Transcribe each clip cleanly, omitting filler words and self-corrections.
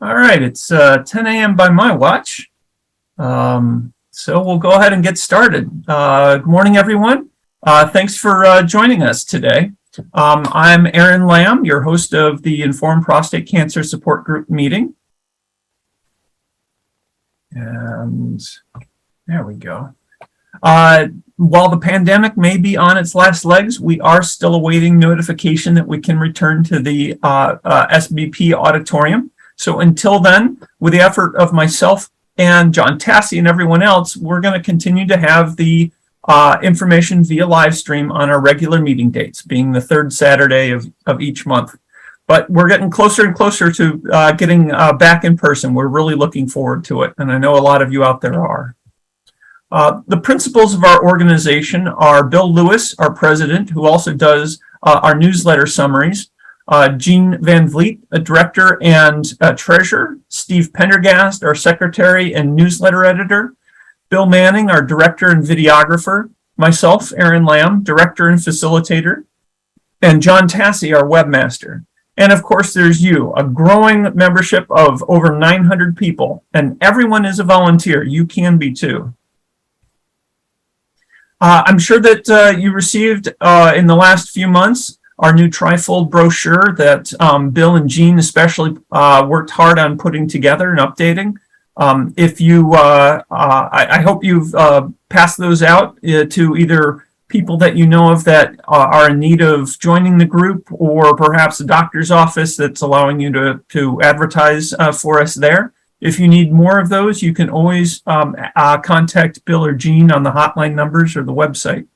All right, it's 10 a.m. by my watch. So we'll go ahead and get started. Good morning, everyone. Thanks for joining us today. I'm Aaron Lamb, your host of the Informed Prostate Cancer Support Group meeting. And there we go. While the pandemic may be on its last legs, we are still awaiting notification that we can return to the SBP auditorium. So until then, with the effort of myself and John Tassi and everyone else, we're going to continue to have the information via live stream on our regular meeting dates, being the third Saturday of each month. But we're getting closer and closer to getting back in person. We're really looking forward to it, and I know a lot of you out there are. The principals of our organization are Bill Lewis, our president, who also does our newsletter summaries, Jean Van Vliet, a director and treasurer, Steve Pendergast, our secretary and newsletter editor, Bill Manning, our director and videographer, myself, Aaron Lamb, director and facilitator, and John Tassi, our webmaster. And of course, there's you, a growing membership of over 900 people, and everyone is a volunteer. You can be too. I'm sure that you received in the last few months our new trifold brochure that Bill and Jean especially worked hard on putting together and updating. I hope you've passed those out to either people that you know of that are in need of joining the group, or perhaps a doctor's office that's allowing you to advertise for us there. If you need more of those, you can always contact Bill or Jean on the hotline numbers or the website.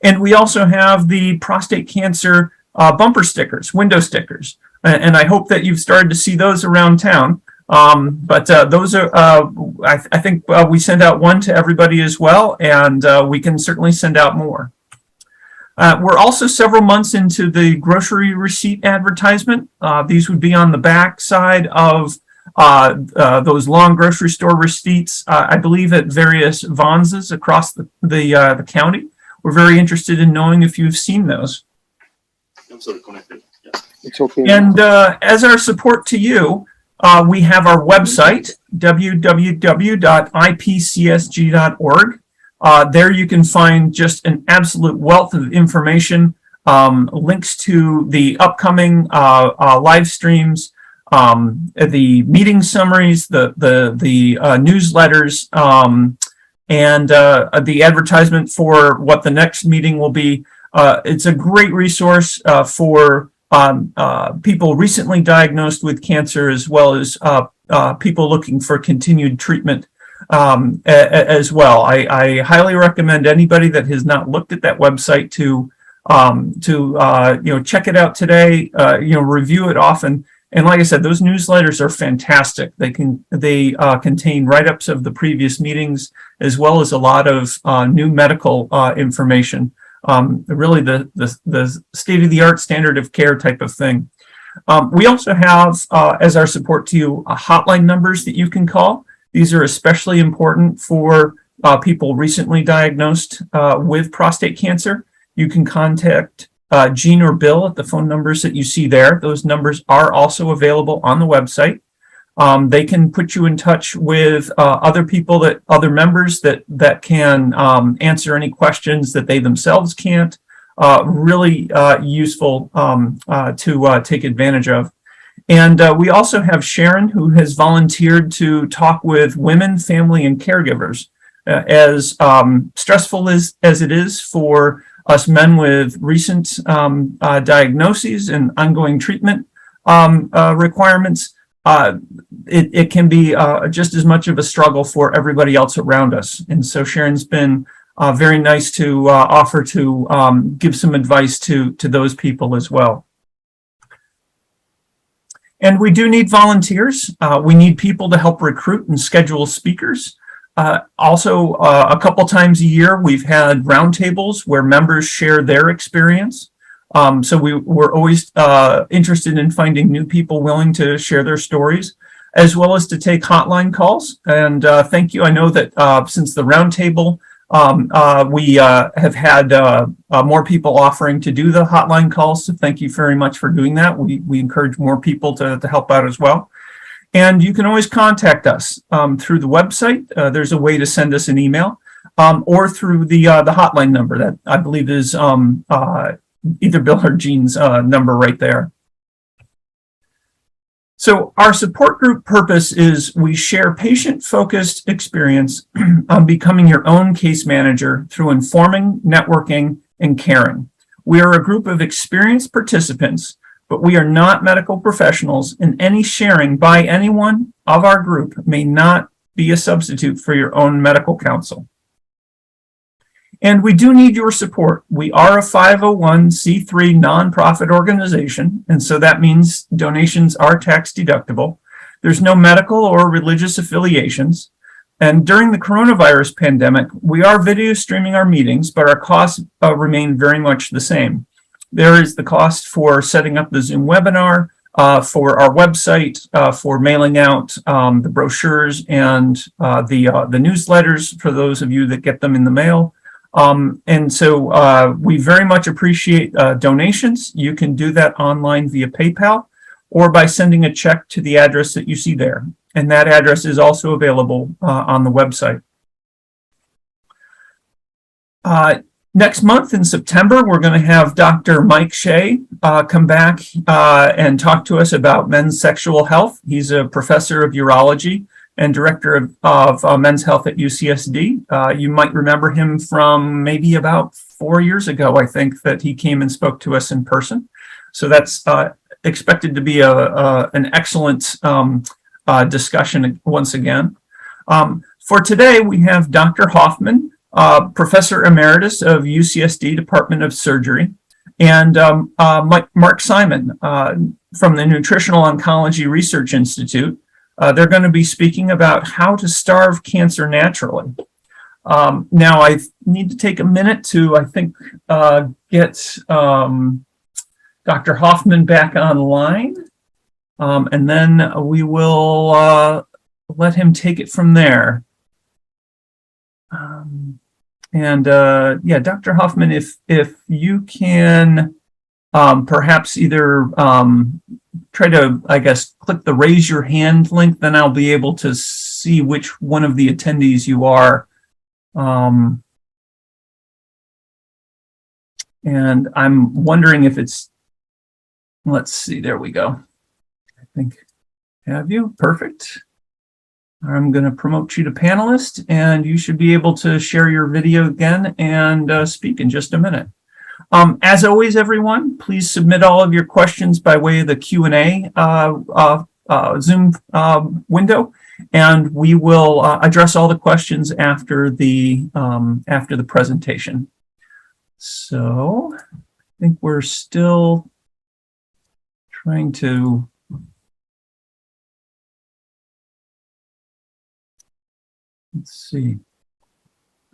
And we also have the prostate cancer bumper stickers, window stickers. And I hope that you've started to see those around town. But those are, I think we send out one to everybody as well, and we can certainly send out more. We're also several months into the grocery receipt advertisement. These would be on the back side of those long grocery store receipts, I believe at various Vonses across the county. We're very interested in knowing if you've seen those. I'm sorry, connected. Yeah. It's okay. And as our support to you, we have our website, www.ipcsg.org. There you can find just an absolute wealth of information, links to the upcoming live streams, the meeting summaries, the newsletters, and the advertisement for what the next meeting will be. It's a great resource for people recently diagnosed with cancer, as well as people looking for continued treatment as well. I highly recommend anybody that has not looked at that website to check it out today. Review it often. And like I said, those newsletters are fantastic. They contain write-ups of the previous meetings, as well as a lot of new medical information. Really the state-of-the-art standard of care type of thing. We also have, as our support to you, hotline numbers that you can call. These are especially important for people recently diagnosed with prostate cancer. You can contact Jean or Bill at the phone numbers that you see there. Those numbers are also available on the website. They can put you in touch with other members that can answer any questions that they themselves can't. Really useful to take advantage of. And we also have Sharon, who has volunteered to talk with women, family, and caregivers. As stressful as it is for us men with recent diagnoses and ongoing treatment requirements, it can be just as much of a struggle for everybody else around us. And so Sharon's been very nice to offer to give some advice to those people as well. And we do need volunteers. We need people to help recruit and schedule speakers. Also, a couple times a year, we've had roundtables where members share their experience. So we're always interested in finding new people willing to share their stories, as well as to take hotline calls. And thank you. I know that since the roundtable, we have had more people offering to do the hotline calls. So thank you very much for doing that. We encourage more people to help out as well. And you can always contact us through the website. There's a way to send us an email, or through the hotline number that I believe is either Bill or Jean's number right there. So our support group purpose is we share patient-focused experience on becoming your own case manager through informing, networking, and caring. We are a group of experienced participants, but we are not medical professionals, and any sharing by anyone of our group may not be a substitute for your own medical counsel. And we do need your support. We are a 501c3 nonprofit organization, and so that means donations are tax deductible. There's no medical or religious affiliations. And during the coronavirus pandemic, we are video streaming our meetings, but our costs remain very much the same. There is the cost for setting up the Zoom webinar, for our website, for mailing out the brochures and the newsletters for those of you that get them in the mail. And so we very much appreciate donations. You can do that online via PayPal or by sending a check to the address that you see there. And that address is also available on the website. Next month in September, we're going to have Dr. Mike Shea come back and talk to us about men's sexual health. He's a professor of urology and director of men's health at UCSD. You might remember him from maybe about 4 years ago, I think, that he came and spoke to us in person. So that's expected to be an excellent discussion once again. For today, we have Dr. Hoffman, Professor Emeritus of UCSD Department of Surgery, and Mark Simon from the Nutritional Oncology Research Institute. They're going to be speaking about how to starve cancer naturally. Now, I need to take a minute to, I think, get Dr. Hoffman back online, and then we will let him take it from there. Yeah, Dr. Hoffman, if you can perhaps either try to, I guess, click the raise your hand link, then I'll be able to see which one of the attendees you are. And I'm wondering if it's, let's see, there we go. I think, have you? Perfect. I'm going to promote you to panelist, and you should be able to share your video again and speak in just a minute. As always, everyone, please submit all of your questions by way of the Q&A Zoom window, and we will address all the questions after the presentation. So I think we're still trying to. Let's see.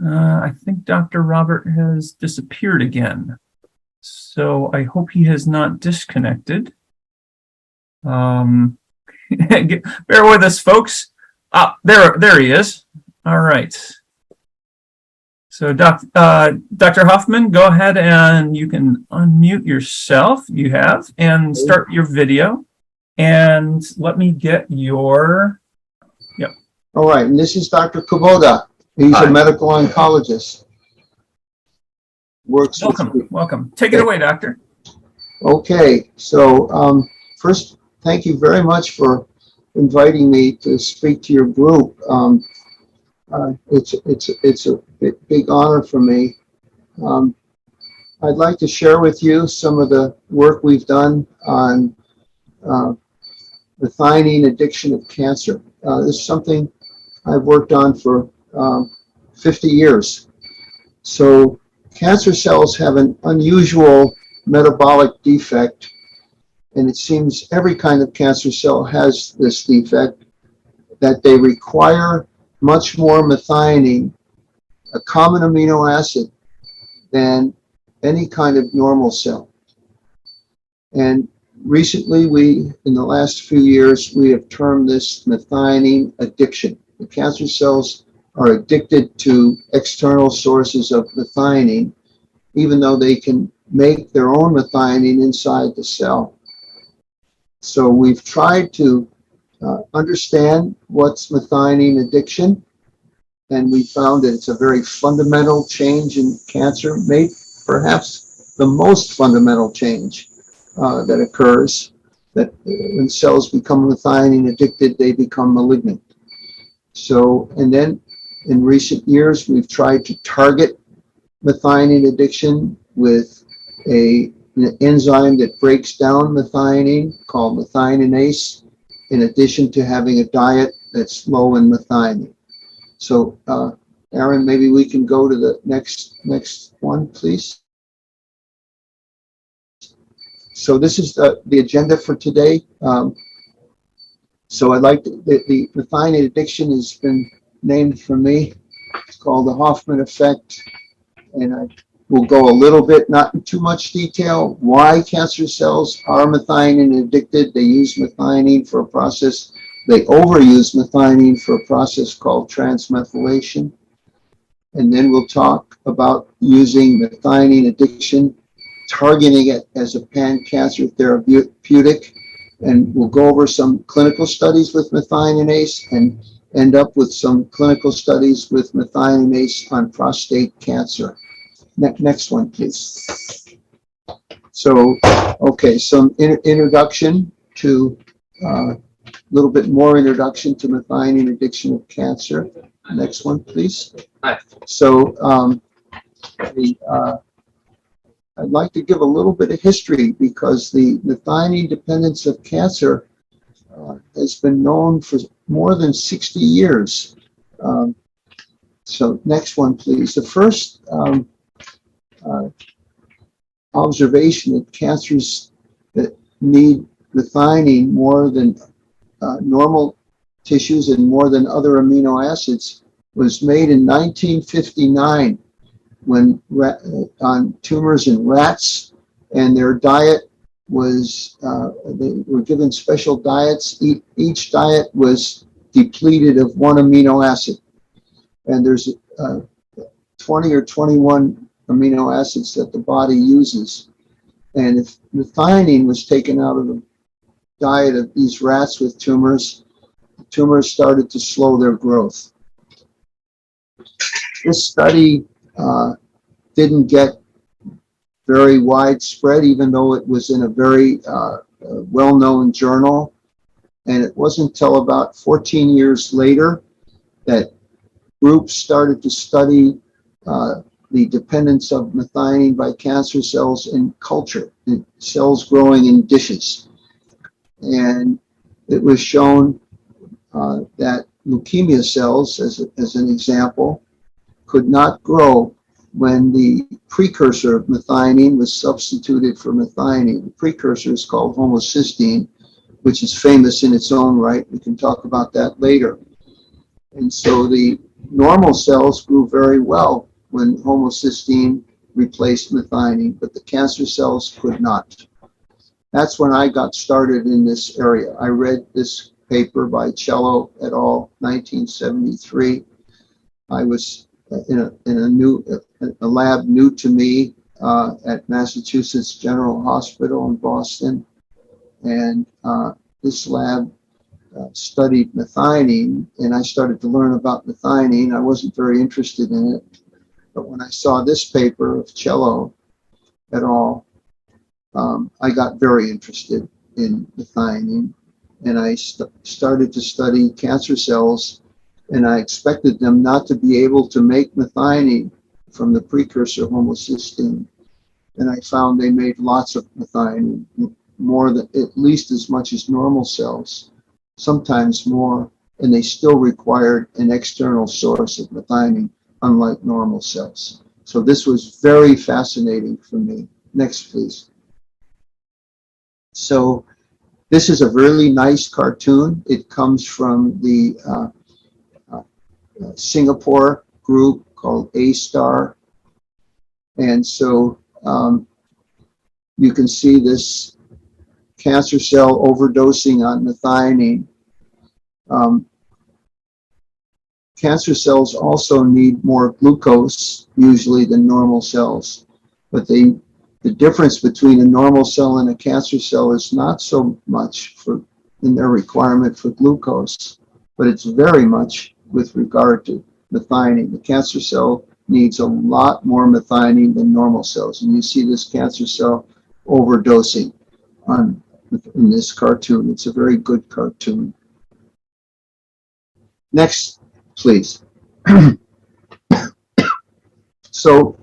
I think Dr. Robert has disappeared again. So I hope he has not disconnected. Bear with us, folks. There he is. All right. So Dr. Hoffman, go ahead and you can unmute yourself. You have, and start your video. And let me get your, yep. All right, and this is Dr. Kubota. He's a medical oncologist. Works welcome, welcome. Take it away, doctor. Okay, so first, thank you very much for inviting me to speak to your group. It's a big honor for me. I'd like to share with you some of the work we've done on methionine addiction of cancer. This is something I've worked on for 50 years. So cancer cells have an unusual metabolic defect, and it seems every kind of cancer cell has this defect, that they require much more methionine, a common amino acid, than any kind of normal cell. And recently, in the last few years, we have termed this methionine addiction. The cancer cells are addicted to external sources of methionine, even though they can make their own methionine inside the cell. So we've tried to understand what's methionine addiction, and we found that it's a very fundamental change in cancer, maybe perhaps the most fundamental change that occurs, that when cells become methionine addicted, they become malignant. So, and then in recent years, we've tried to target methionine addiction with an enzyme that breaks down methionine called methioninase, in addition to having a diet that's low in methionine. So, Aaron, maybe we can go to the next one, please. So this is the agenda for today. So I'd like to, the methionine addiction has been named for me. It's called the Hoffman effect. And I will go a little bit, not in too much detail, why cancer cells are methionine addicted. They use methionine for a process. They overuse methionine for a process called transmethylation. And then we'll talk about using methionine addiction, targeting it as a pan-cancer therapeutic. And we'll go over some clinical studies with methioninase and end up with some clinical studies with methioninase on prostate cancer. Next one, please. So, okay, some introduction to, a little bit more introduction to methionine addiction of cancer. Next one, please. Hi. So, I'd like to give a little bit of history, because the methionine dependence of cancer has been known for more than 60 years. So next one, please. The first observation that cancers that need methionine more than normal tissues and more than other amino acids was made in 1959, when on tumors in rats, and their diet was, they were given special diets. Each diet was depleted of one amino acid. And there's 20 or 21 amino acids that the body uses. And if methionine was taken out of the diet of these rats with tumors, the tumors started to slow their growth. This study didn't get very widespread, even though it was in a very well-known journal. And it wasn't until about 14 years later that groups started to study the dependence of methionine by cancer cells in culture, in cells growing in dishes. And it was shown that leukemia cells, as an example, could not grow when the precursor of methionine was substituted for methionine. The precursor is called homocysteine, which is famous in its own right. We can talk about that later. And so the normal cells grew very well when homocysteine replaced methionine, but the cancer cells could not. That's when I got started in this area. I read this paper by Cello et al., 1973. I was in a lab new to me at Massachusetts General Hospital in Boston, and this lab studied methionine, and I started to learn about methionine. I wasn't very interested in it, but when I saw this paper of Cello et al., I got very interested in methionine, and I started to study cancer cells, and I expected them not to be able to make methionine from the precursor homocysteine. And I found they made lots of methionine, more than, at least as much as normal cells, sometimes more, and they still required an external source of methionine, unlike normal cells. So this was very fascinating for me. Next, please. So this is a really nice cartoon. It comes from the Singapore group called A-Star. And so you can see this cancer cell overdosing on methionine. Cancer cells also need more glucose usually than normal cells, but the difference between a normal cell and a cancer cell is not so much for in their requirement for glucose, but it's very much with regard to methionine. The cancer cell needs a lot more methionine than normal cells, and you see this cancer cell overdosing in this cartoon. It's a very good cartoon. Next, please. So,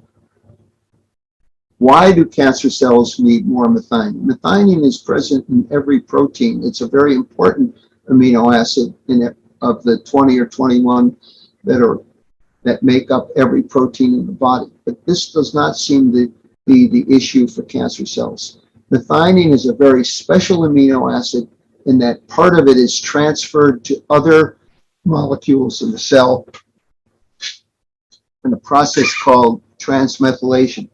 why do cancer cells need more methionine? Methionine is present in every protein. It's a very important amino acid in it, of the 20 or 21 that make up every protein in the body. But this does not seem to be the issue for cancer cells. Methionine is a very special amino acid in that part of it is transferred to other molecules in the cell in a process called transmethylation.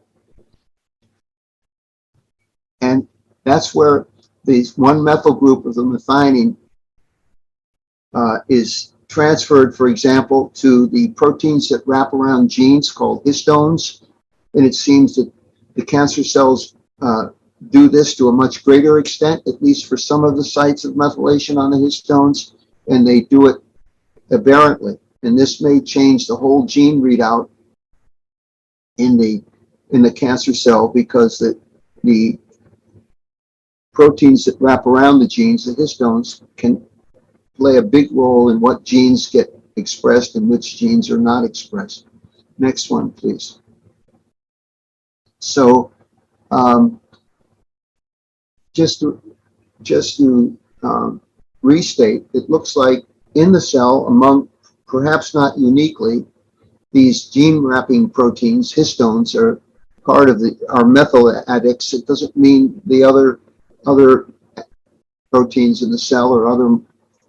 And that's where this one methyl group of the methionine is transferred, for example, to the proteins that wrap around genes called histones. And it seems that the cancer cells do this to a much greater extent, at least for some of the sites of methylation on the histones, and they do it aberrantly. And this may change the whole gene readout in the cancer cell, because the proteins that wrap around the genes, the histones, can play a big role in what genes get expressed and which genes are not expressed. Next one, please. So, just to restate, it looks like in the cell, among, perhaps not uniquely, these gene wrapping proteins, histones, are part of our methyl addicts. It doesn't mean the other proteins in the cell or other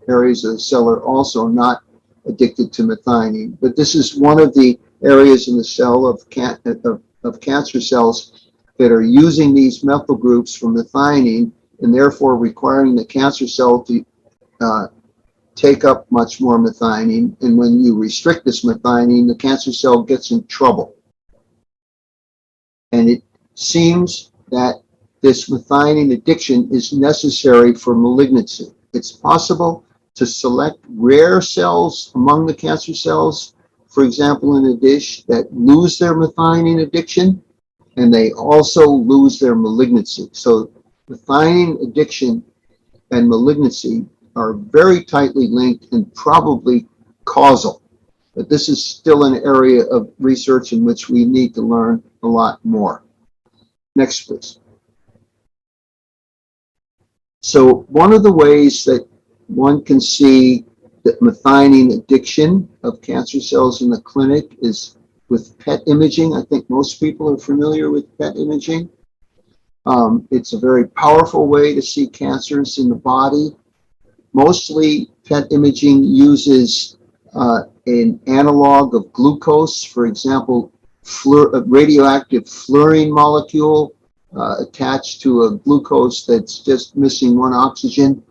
areas of the cell are also not addicted to methionine. But this is one of the areas in the cell of cancer cells that are using these methyl groups from methionine, and therefore requiring the cancer cell to take up much more methionine. And when you restrict this methionine, the cancer cell gets in trouble. And it seems that this methionine addiction is necessary for malignancy. It's possible to select rare cells among the cancer cells, for example, in a dish, that lose their methionine addiction, and they also lose their malignancy. So methionine addiction and malignancy are very tightly linked and probably causal. But this is still an area of research in which we need to learn a lot more. Next, please. So one of the ways that one can see that methionine addiction of cancer cells in the clinic is with PET imaging. I think most people are familiar with PET imaging. It's a very powerful way to see cancers in the body. Mostly PET imaging uses an analog of glucose, for example, a radioactive fluorine molecule attached to a glucose that's just missing one oxygen.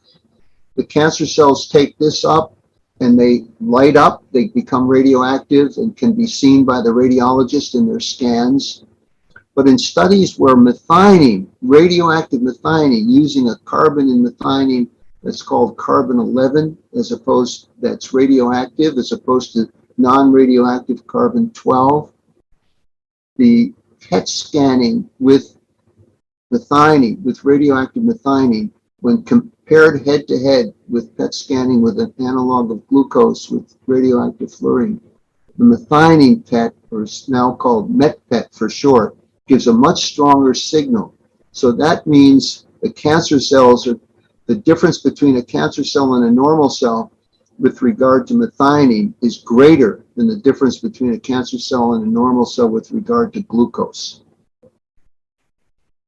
The cancer cells take this up and they light up, they become radioactive and can be seen by the radiologist in their scans. But in studies where methionine, radioactive methionine, using a carbon in methionine that's called carbon 11, that's radioactive, as opposed to non-radioactive carbon 12, the PET scanning with methionine, with radioactive methionine, when compared head-to-head with PET scanning with an analog of glucose with radioactive fluorine, the methionine PET, or is now called MET-PET for short, gives a much stronger signal. So that means the cancer cells are, the difference between a cancer cell and a normal cell with regard to methionine is greater than the difference between a cancer cell and a normal cell with regard to glucose.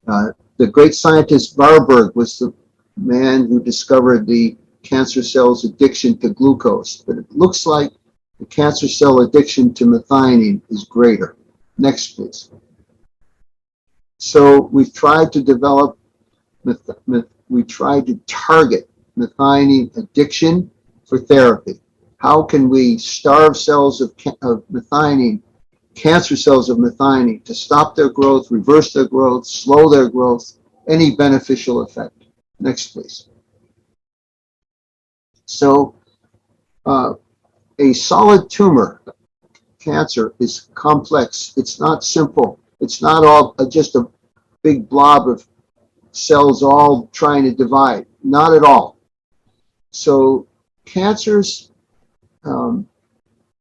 The great scientist Warburg was the man who discovered the cancer cell's addiction to glucose, but it looks like the cancer cell addiction to methionine is greater. Next, please. So we've tried to develop, we tried to target methionine addiction for therapy. How can we starve cells of methionine, cancer cells of methionine, to stop their growth, reverse their growth, slow their growth, any beneficial effect? Next, please. So a solid tumor cancer is complex. It's not simple. It's not all just a big blob of cells all trying to divide. Not at all. So cancers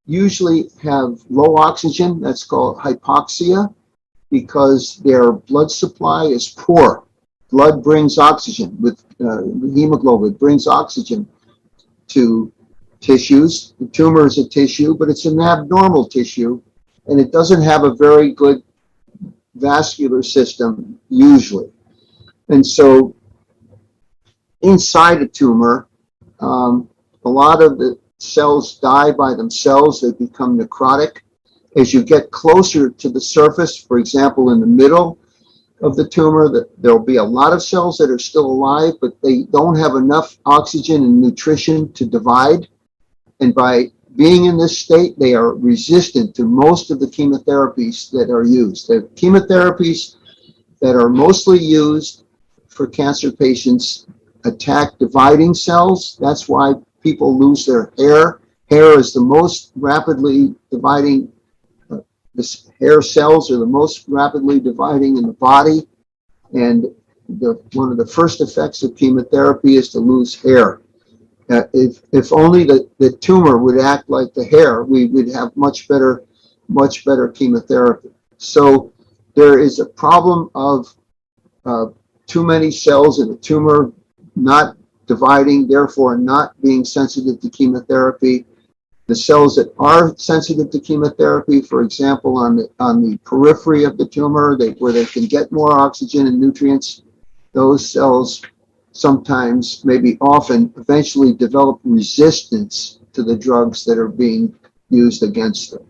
usually have low oxygen. That's called hypoxia because their blood supply is poor. Blood brings oxygen with hemoglobin, brings oxygen to tissues. The tumor is a tissue, but it's an abnormal tissue, and it doesn't have a very good vascular system usually. And so inside a tumor, a lot of the cells die by themselves. They become necrotic. As you get closer to the surface, for example, in the middle of the tumor, there'll be a lot of cells that are still alive, but they don't have enough oxygen and nutrition to divide. And by being in this state, they are resistant to most of the chemotherapies that are used. The chemotherapies that are mostly used for cancer patients attack dividing cells. That's why people lose their hair. Hair is the most rapidly dividing, the hair cells are the most rapidly dividing in the body. And one of the first effects of chemotherapy is to lose hair. If only the tumor would act like the hair, we would have much better chemotherapy. So there is a problem of too many cells in a tumor not dividing, therefore not being sensitive to chemotherapy. The cells that are sensitive to chemotherapy, for example, on the periphery of the tumor, where they can get more oxygen and nutrients, those cells sometimes, maybe often, eventually develop resistance to the drugs that are being used against them.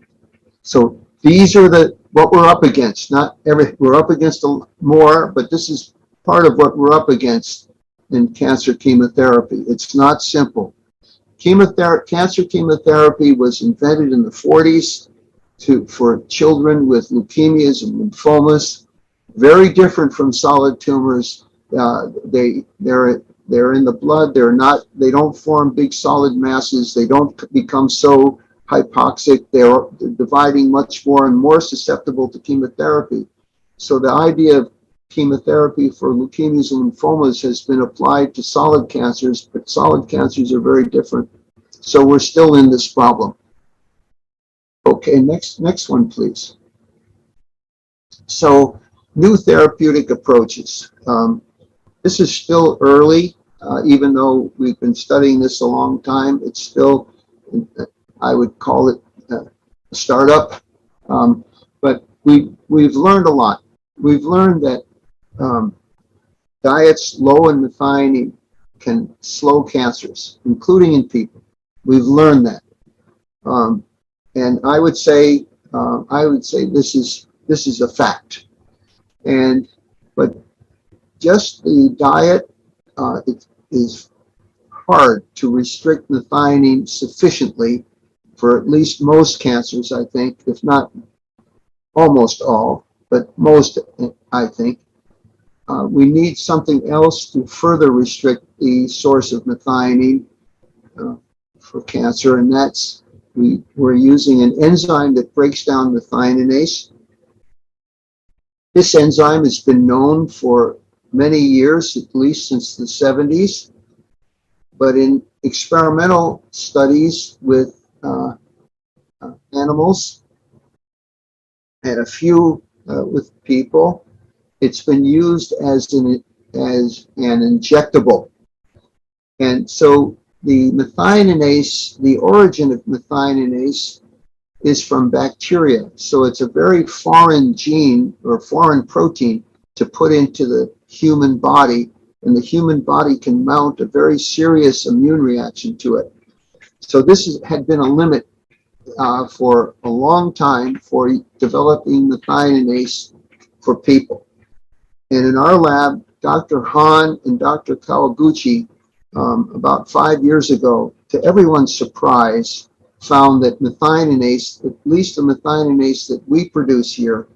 So these are what we're up against. We're up against more, but this is part of what we're up against in cancer chemotherapy. It's not simple. Cancer chemotherapy was invented in the 40s for children with leukemias and lymphomas. Very different from solid tumors. They're in the blood. They don't form big solid masses. They don't become so hypoxic. They're dividing much more and more susceptible to chemotherapy. So the idea of chemotherapy for leukemias and lymphomas has been applied to solid cancers, but solid cancers are very different. So we're still in this problem. Okay, next one, please. So new therapeutic approaches. This is still early, even though we've been studying this a long time. It's still, I would call it a startup, but we've learned a lot. We've learned that diets low in methionine can slow cancers, including in people. We've learned that, and I would say this is a fact. But just the diet, it is hard to restrict methionine sufficiently for at least most cancers, I think, if not almost all, but most, I think. We need something else to further restrict the source of methionine for cancer, and that's we're using an enzyme that breaks down methioninase. This enzyme has been known for many years, at least since the 70s, but in experimental studies with animals and a few with people, it's been used as an injectable. And so the methioninase, the origin of methioninase is from bacteria. So it's a very foreign gene or foreign protein to put into the human body, and the human body can mount a very serious immune reaction to it. So this had been a limit for a long time for developing methioninase for people. And in our lab, Dr. Hahn and Dr. Kawaguchi, about 5 years ago, to everyone's surprise, found that methioninase, at least the methioninase that we produce here,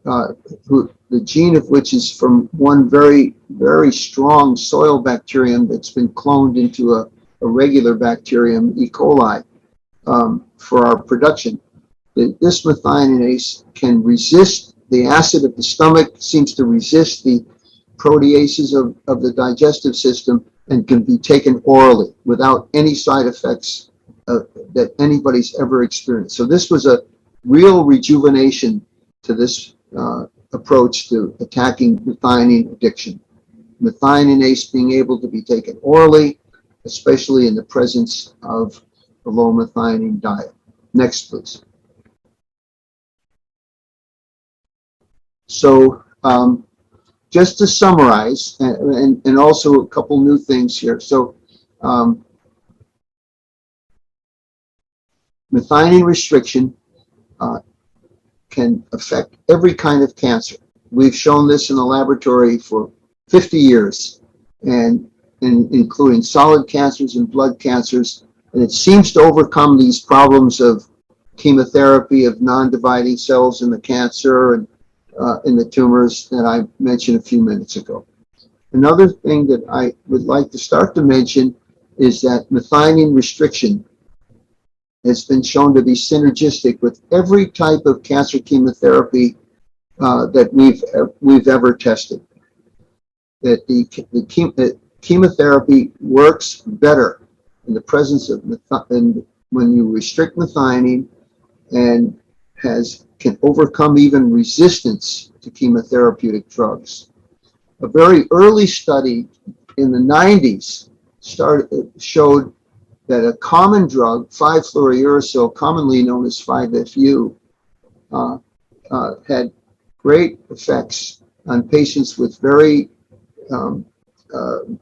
the gene of which is from one very, very strong soil bacterium that's been cloned into a regular bacterium, E. coli, for our production. This methionase can resist the acid of the stomach, seems to resist the proteases of the digestive system, and can be taken orally without any side effects that anybody's ever experienced. So this was a real rejuvenation to this approach to attacking methionine addiction. Methionase being able to be taken orally, especially in the presence of a low methionine diet. Next, please. So just to summarize, and also a couple new things here. So methionine restriction can affect every kind of cancer. We've shown this in the laboratory for 50 years, and including solid cancers and blood cancers. And it seems to overcome these problems of chemotherapy, of non-dividing cells in the cancer and in the tumors that I mentioned a few minutes ago. Another thing that I would like to start to mention is that methionine restriction has been shown to be synergistic with every type of cancer chemotherapy that we've ever tested. That the chemotherapy works better in the presence of methionine when you restrict methionine, and can overcome even resistance to chemotherapeutic drugs. A very early study in the 90s showed that a common drug, 5-fluorouracil, commonly known as 5-FU, had great effects on patients with very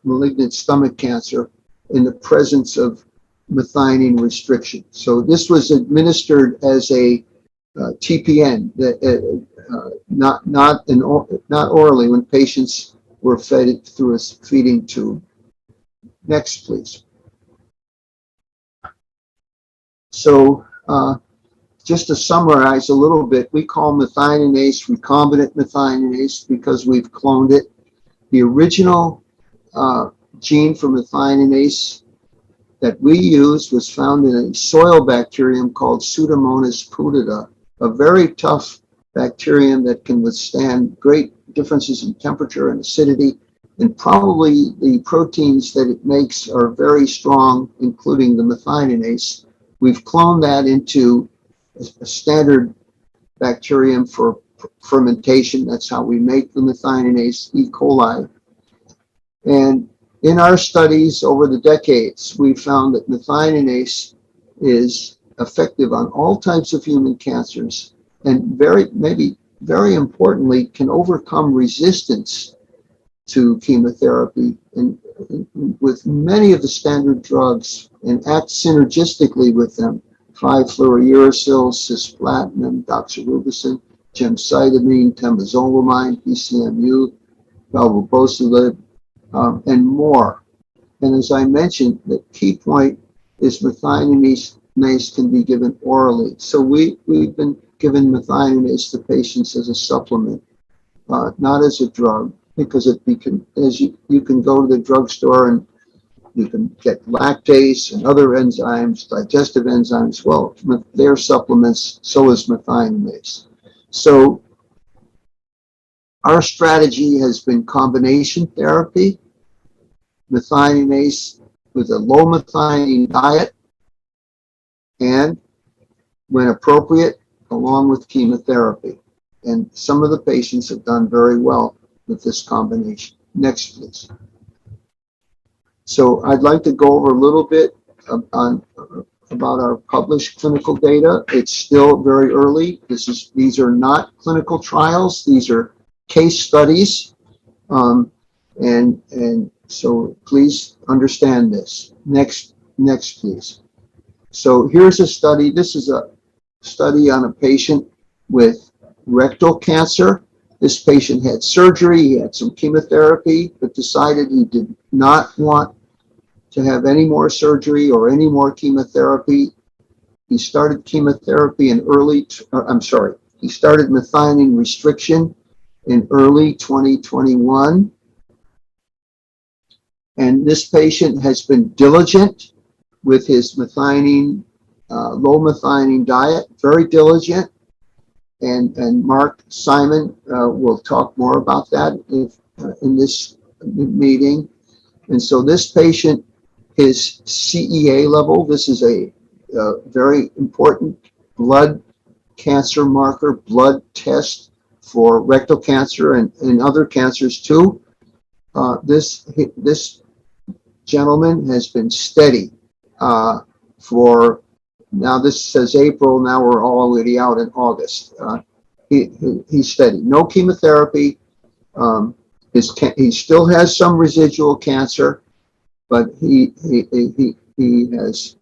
malignant stomach cancer in the presence of methionine restriction. So this was administered as a TPN, not orally, when patients were fed through a feeding tube. Next, please. So just to summarize a little bit, we call methionase recombinant methionase because we've cloned it. The original gene for methionase that we used was found in a soil bacterium called Pseudomonas putida, a very tough bacterium that can withstand great differences in temperature and acidity, and probably the proteins that it makes are very strong, including the methionase. We've cloned that into a standard bacterium for fermentation. That's how we make the methionase, E. coli. And in our studies over the decades, we found that methionase is effective on all types of human cancers, and very importantly, can overcome resistance to chemotherapy and with many of the standard drugs, and act synergistically with them. 5-fluorouracil, cisplatin, doxorubicin, gemcitabine, temozolomide, PCMU, valvulbocilib, and more. And as I mentioned, the key point is methionase can be given orally. So we've been giving methionase to patients as a supplement, not as a drug, because you can go to the drugstore and you can get lactase and other enzymes, digestive enzymes. Well, they're supplements, so is methionase. So our strategy has been combination therapy, methionase with a low methionine diet, and when appropriate, along with chemotherapy. And some of the patients have done very well with this combination. Next, please. So I'd like to go over a little bit about our published clinical data. It's still very early. These are not clinical trials. These are case studies. And so please understand this. Next, please. So here's a study. This is a study on a patient with rectal cancer. This patient had surgery, he had some chemotherapy, but decided he did not want to have any more surgery or any more chemotherapy. He started chemotherapy in he started methionine restriction in early 2021. And this patient has been diligent with his methionine, low methionine diet, very diligent. And Mark Simon will talk more about that in this meeting. And so this patient, his CEA level, this is a very important blood cancer marker, blood test for rectal cancer and other cancers too. This gentleman has been steady for, now this says April, now we're already out in August. He's steady, no chemotherapy. He still has some residual cancer, but he has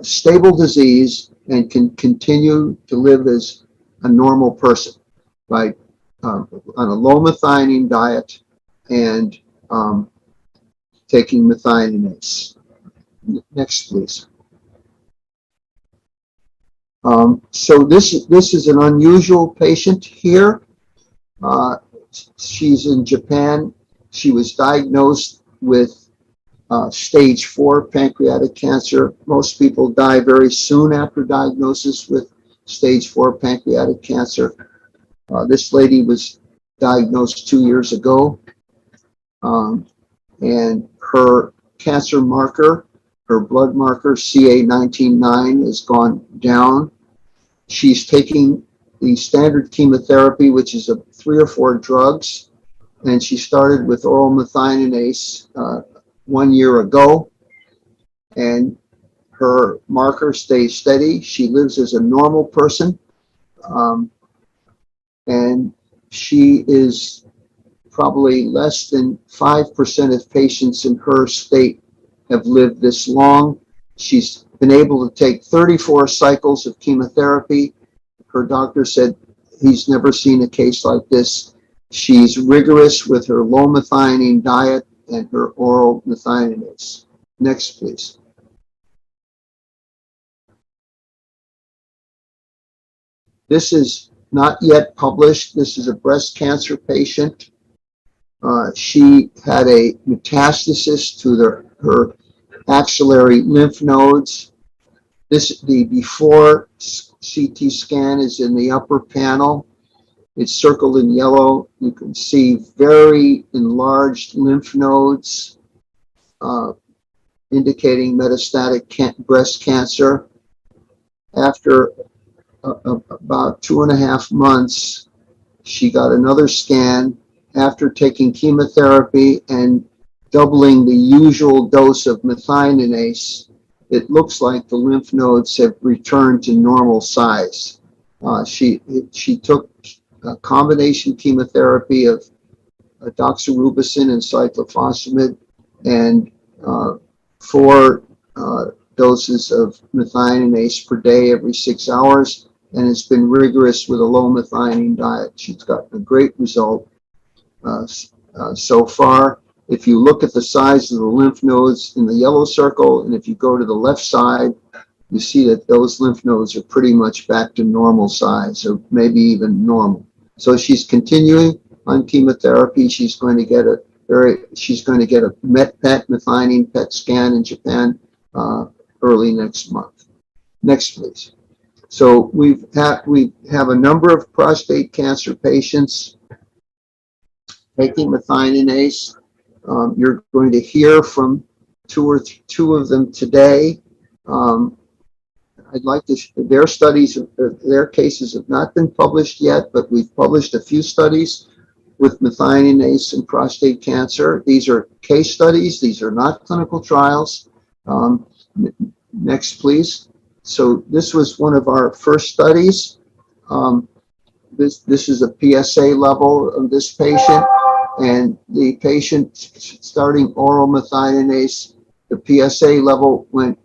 stable disease and can continue to live as a normal person by on a low methionine diet and taking methioninase. Next, please. So this is an unusual patient here. She's in Japan. She was diagnosed with stage 4 pancreatic cancer. Most people die very soon after diagnosis with stage 4 pancreatic cancer. This lady was diagnosed 2 years ago, and her cancer marker, her blood marker, CA19-9, has gone down. She's taking the standard chemotherapy, which is 3 or 4 drugs, and she started with oral methioninase 1 year ago, and her marker stays steady. She lives as a normal person, and she is probably less than 5% of patients in her state have lived this long. She's been able to take 34 cycles of chemotherapy. Her doctor said he's never seen a case like this. She's rigorous with her low methionine diet and her oral methioninase. Next, please. This is not yet published. This is a breast cancer patient. She had a metastasis to her axillary lymph nodes. The before CT scan is in the upper panel. It's circled in yellow. You can see very enlarged lymph nodes, indicating metastatic breast cancer. After about 2.5 months, she got another scan after taking chemotherapy and doubling the usual dose of methioninase. It looks like the lymph nodes have returned to normal size. She took a combination chemotherapy of doxorubicin and cyclophosphamide and 4 doses of methioninase per day every 6 hours, and it's been rigorous with a low methionine diet. She's got a great result so far. If you look at the size of the lymph nodes in the yellow circle, and if you go to the left side, you see that those lymph nodes are pretty much back to normal size, or maybe even normal. So she's continuing on chemotherapy. She's going to get a methionine PET scan in Japan early next month. Next, please. So we have a number of prostate cancer patients taking methioninase. You're going to hear from two of them today. I'd like to, their studies, their cases have not been published yet, but we've published a few studies with methioninase and prostate cancer. These are case studies. These are not clinical trials. Next, please. So this was one of our first studies. This is a PSA level of this patient, and the patient starting oral methioninase, the PSA level went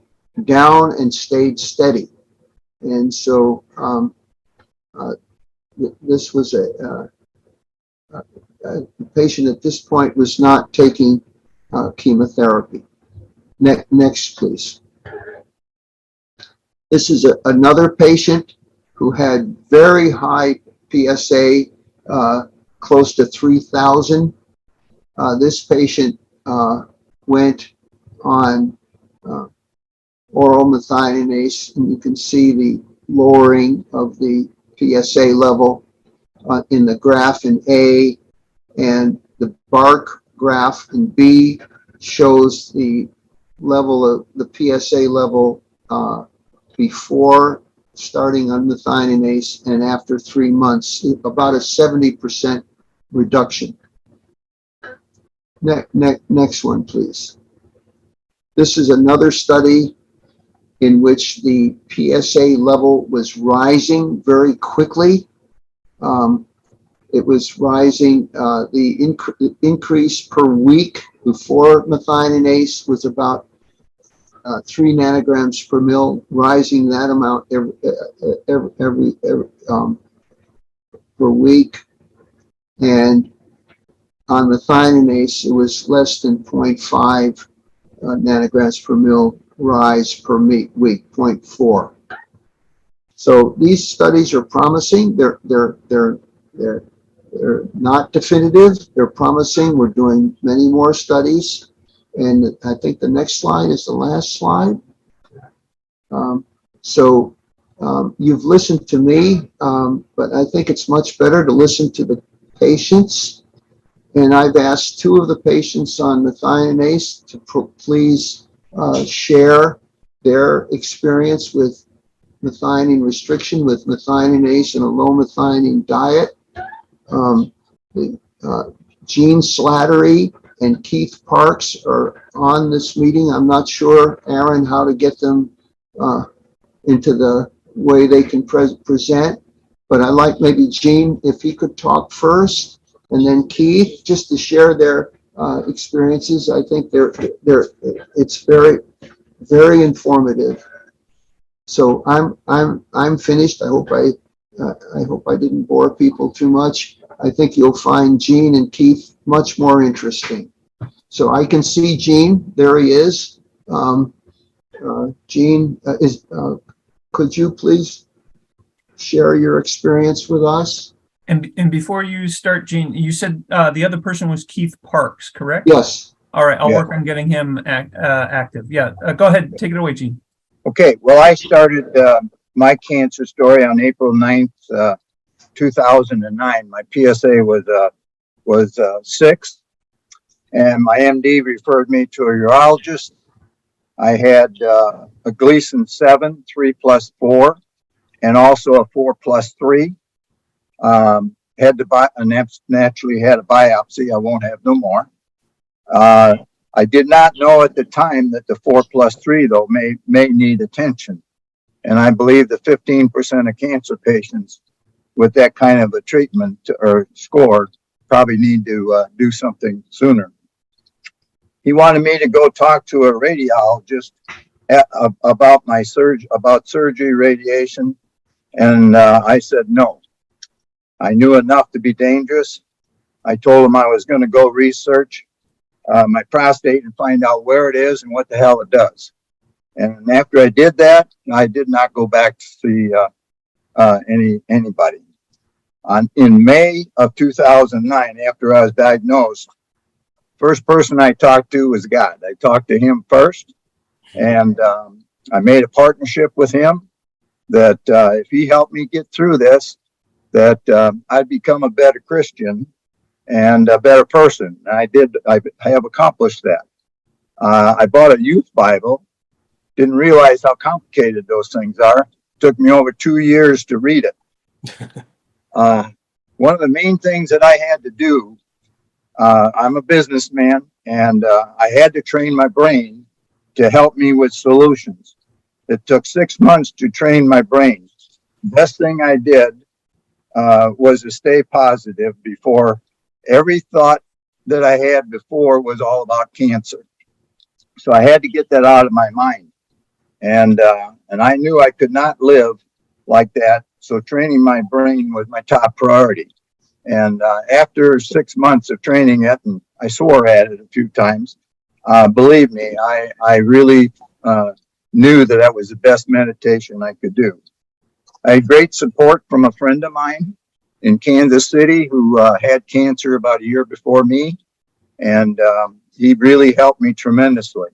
down and stayed steady. And so this was a patient at this point was not taking chemotherapy. Next, please. This is another patient who had very high PSA, close to 3,000. This patient went on oral methionase, and you can see the lowering of the PSA level in the graph in A, and the bark graph in B shows the level of the PSA level before starting on methionase and after 3 months, about a 70% reduction. Next one, please. This is another study in which the PSA level was rising very quickly. It was rising, the increase per week before methionase was about 3 nanograms per mil, rising that amount every per week. And on methionase, it was less than 0.5 nanograms per mil rise per week, 0.4. So these studies are promising. They're not definitive. They're promising. We're doing many more studies. And I think the next slide is the last slide. You've listened to me, but I think it's much better to listen to the patients. And I've asked 2 of the patients on methionase to please share their experience with methionine restriction with methionase and a low methionine diet. Gene Slattery and Keith Parks are on this meeting. I'm not sure, Aaron, how to get them into the way they can present, but I'd like maybe Gene, if he could talk first, and then Keith, just to share their experiences. I think it's very, very informative. So I'm finished. I hope I didn't bore people too much. I think you'll find Gene and Keith much more interesting. So I can see Gene. There he is. Gene, could you please share your experience with us? And before you start, Gene, you said the other person was Keith Parks, correct? Yes. All right, I'll work on getting him active. Yeah, go ahead, take it away, Gene. Okay, well, I started my cancer story on April 9th, 2009. My PSA was 6, and my MD referred me to a urologist. I had a Gleason 7, 3+4, and also a 4+3. Had to naturally had a biopsy. I won't have no more. I did not know at the time that the 4+3 though may need attention, and I believe the 15% of cancer patients with that kind of a treatment or score probably need to do something sooner. He wanted me to go talk to a radiologist about surgery, radiation, and I said no. I knew enough to be dangerous. I told him I was going to go research my prostate and find out where it is and what the hell it does. And after I did that, I did not go back to see anybody. In May of 2009, after I was diagnosed, first person I talked to was God. I talked to him first, and I made a partnership with him that if he helped me get through this, that I'd become a better Christian and a better person. And I have accomplished that. I bought a youth Bible, didn't realize how complicated those things are. It took me over 2 years to read it. One of the main things that I had to do, I'm a businessman, and I had to train my brain to help me with solutions. It took 6 months to train my brain. Best thing I did was to stay positive before every thought that I had before was all about cancer. So I had to get that out of my mind. And I knew I could not live like that. So training my brain was my top priority. And after 6 months of training it, and I swore at it a few times, believe me, I really knew that was the best meditation I could do. I had great support from a friend of mine in Kansas City who had cancer about a year before me. And he really helped me tremendously.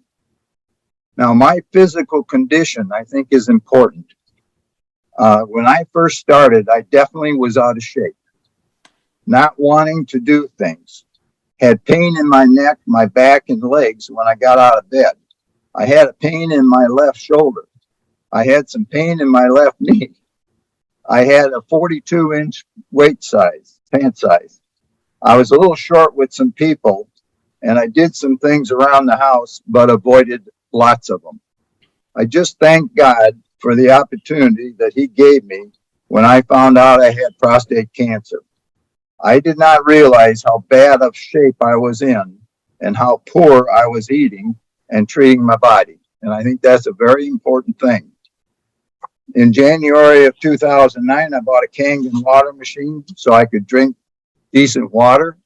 Now, my physical condition, I think, is important. When I first started, I definitely was out of shape, not wanting to do things. Had pain in my neck, my back, and legs when I got out of bed. I had a pain in my left shoulder. I had some pain in my left knee. I had a 42-inch pant size. I was a little short with some people, and I did some things around the house, but avoided lots of them. I just thank God for the opportunity that he gave me when I found out I had prostate cancer. I did not realize how bad of shape I was in and how poor I was eating and treating my body. And I think that's a very important thing. In January of 2009, I bought a Kangen water machine so I could drink decent water.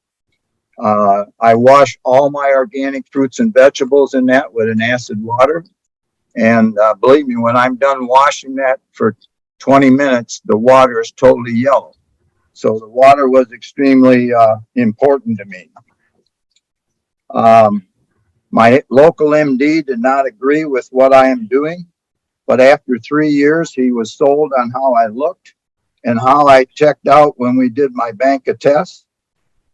I wash all my organic fruits and vegetables in that with an acid water. And believe me, when I'm done washing that for 20 minutes, the water is totally yellow. So the water was extremely important to me. My local MD did not agree with what I am doing, but after 3 years, he was sold on how I looked and how I checked out when we did my bank of tests.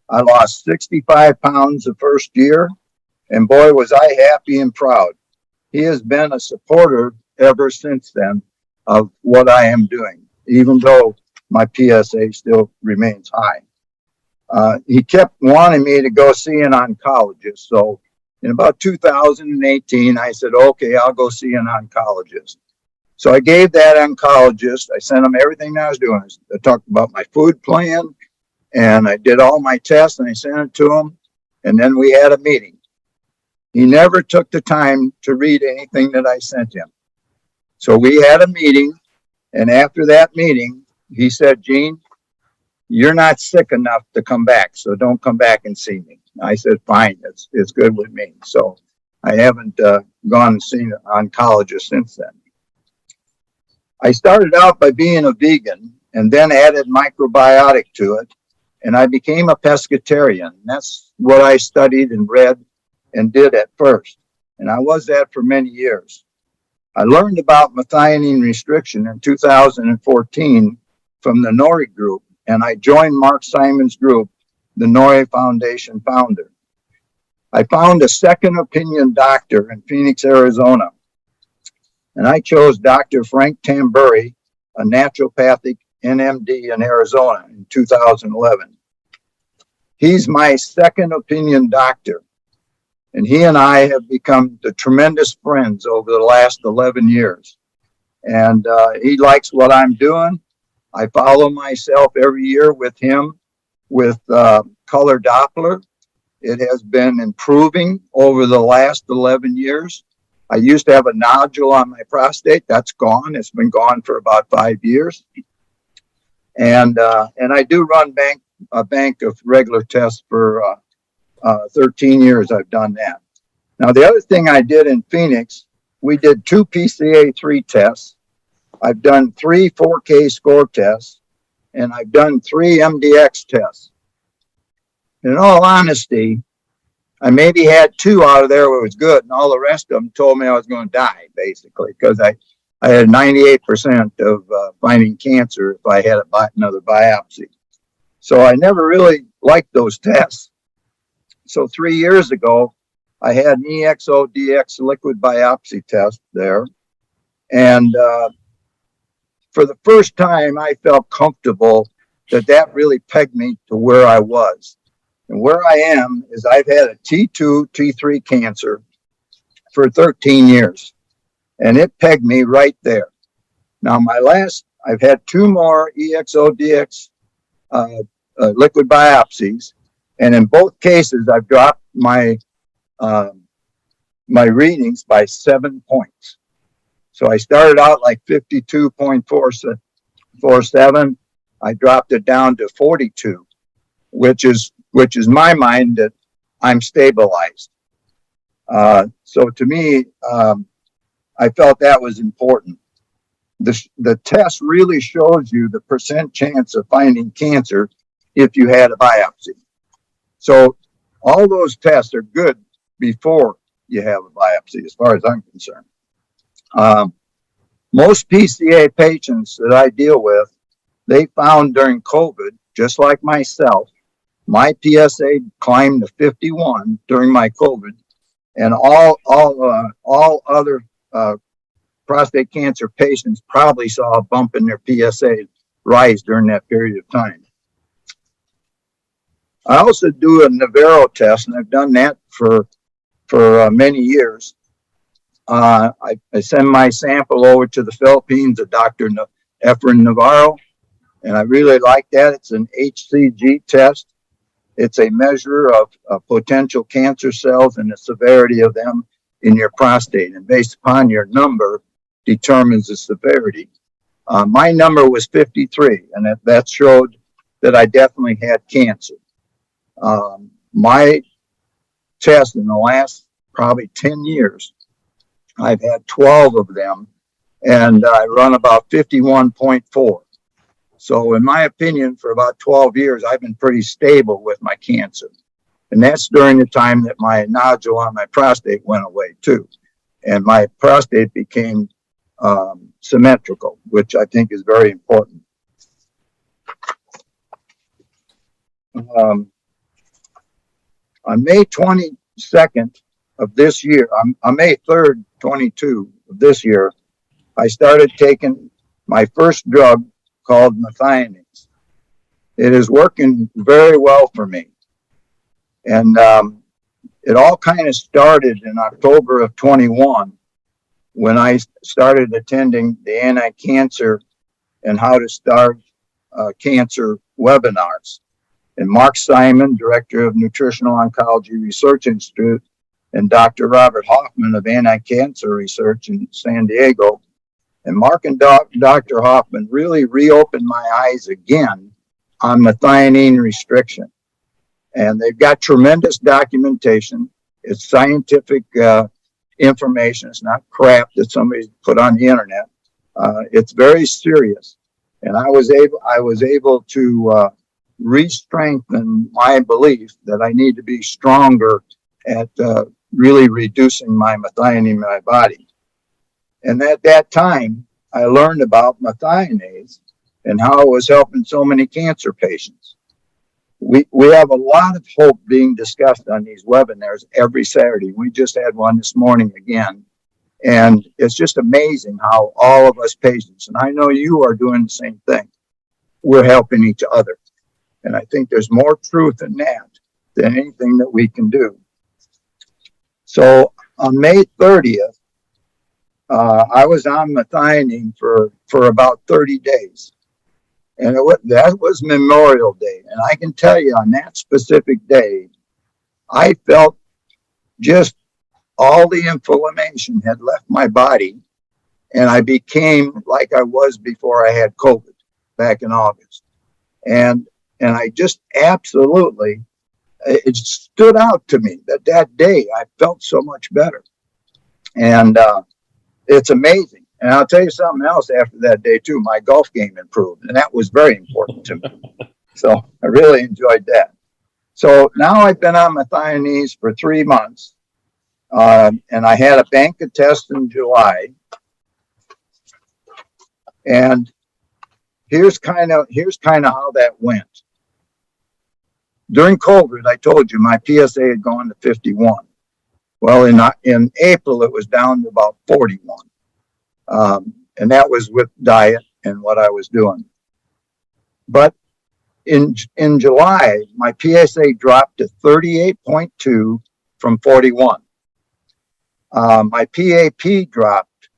I lost 65 pounds the first year, and boy, was I happy and proud. He has been a supporter ever since then of what I am doing, even though my PSA still remains high. He kept wanting me to go see an oncologist. So in about 2018, I said, okay, I'll go see an oncologist. So I gave that oncologist, I sent him everything I was doing. I talked about my food plan, and I did all my tests, and I sent it to him. And then we had a meeting. He never took the time to read anything that I sent him. So we had a meeting, and after that meeting, he said, Gene, you're not sick enough to come back, so don't come back and see me. I said, fine, it's good with me. So I haven't gone and seen an oncologist since then. I started out by being a vegan and then added microbiotic to it, and I became a pescatarian. That's what I studied and read and did at first, and I was that for many years. I learned about methionine restriction in 2014 from the NORI group, and I joined Mark Simon's group, the NORI Foundation founder. I found a second opinion doctor in Phoenix, Arizona, and I chose Dr. Frank Tamburi, a naturopathic NMD in Arizona in 2011. He's my second opinion doctor, and he and I have become the tremendous friends over the last 11 years. And he likes what I'm doing. I follow myself every year with him with color Doppler. It has been improving over the last 11 years. I used to have a nodule on my prostate. That's gone. It's been gone for about 5 years. And I do run a bank of regular tests for 13 years. I've done that. Now, the other thing I did in Phoenix, we did 2 PCA3 tests. I've done 3 4K score tests, and I've done 3 MDX tests. In all honesty, I maybe had 2 out of there where it was good, and all the rest of them told me I was going to die, basically, because I had 98% of finding cancer if I had another biopsy. So I never really liked those tests. So 3 years ago, I had an EXO-DX liquid biopsy test there, and for the first time, I felt comfortable that really pegged me to where I was. And where I am is I've had a T2, T3 cancer for 13 years, and it pegged me right there. Now, I've had 2 more EXO-DX liquid biopsies, and in both cases, I've dropped my readings by 7 points. So I started out like 52.47. I dropped it down to 42, which is my mind that I'm stabilized. So to me, I felt that was important. The test really shows you the % chance of finding cancer if you had a biopsy. So all those tests are good before you have a biopsy, as far as I'm concerned. Most PCA patients that I deal with, they found during COVID, just like myself, my PSA climbed to 51 during my COVID, and all other prostate cancer patients probably saw a bump in their PSA rise during that period of time. I also do a Navarro test, and I've done that for many years. I send my sample over to the Philippines, to Dr. Efren Navarro, and I really like that. It's an HCG test. It's a measure of potential cancer cells and the severity of them in your prostate, and based upon your number determines the severity. My number was 53, and that showed that I definitely had cancer. My test in the last probably 10 years, I've had 12 of them, and I run about 51.4. So in my opinion, for about 12 years, I've been pretty stable with my cancer. And that's during the time that my nodule on my prostate went away too. And my prostate became symmetrical, which I think is very important. On May 22nd of this year, on May 3rd, 22 of this year, I started taking my first drug called methionase. It is working very well for me. And it all kind of started in October of 21 when I started attending the anti-cancer and how to start cancer webinars. And Mark Simon, director of Nutritional Oncology Research Institute, and Dr. Robert Hoffman of Anti-Cancer Research in San Diego. And Mark and Dr. Hoffman really reopened my eyes again on methionine restriction. And they've got tremendous documentation. It's scientific information. It's not crap that somebody put on the internet. It's very serious. And I was able to re-strengthen my belief that I need to be stronger at really reducing my methionine in my body. And at that time, I learned about methionase and how it was helping so many cancer patients. We have a lot of hope being discussed on these webinars every Saturday. We just had one this morning again. And it's just amazing how all of us patients, and I know you are doing the same thing, we're helping each other. And I think there's more truth in that than anything that we can do. So on May 30th, I was on methionine for about 30 days. And that was Memorial Day. And I can tell you on that specific day, I felt just all the inflammation had left my body. And I became like I was before I had COVID back in August. And I just absolutely, it stood out to me that day I felt so much better. And it's amazing. And I'll tell you something else after that day too. My golf game improved, and that was very important to me. So I really enjoyed that. So now I've been on methionase for 3 months, and I had a bank of tests in July. And here's kind of how that went. During COVID, I told you my PSA had gone to 51. Well, in April, it was down to about 41. And that was with diet and what I was doing. But in July, my PSA dropped to 38.2 from 41. My PAP dropped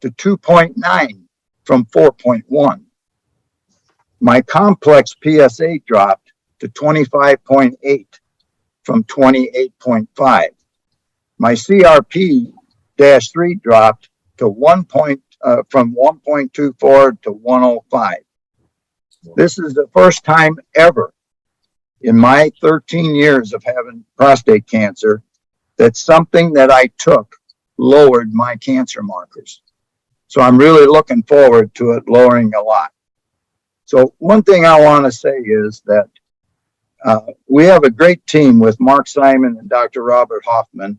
to 2.9 from 4.1. My complex PSA dropped to 25.8 from 28.5. My CRP-3 dropped to from 1.24 to 105. This is the first time ever in my 13 years of having prostate cancer that something that I took lowered my cancer markers. So I'm really looking forward to it lowering a lot. So one thing I want to say is that We have a great team with Mark Simon and Dr. Robert Hoffman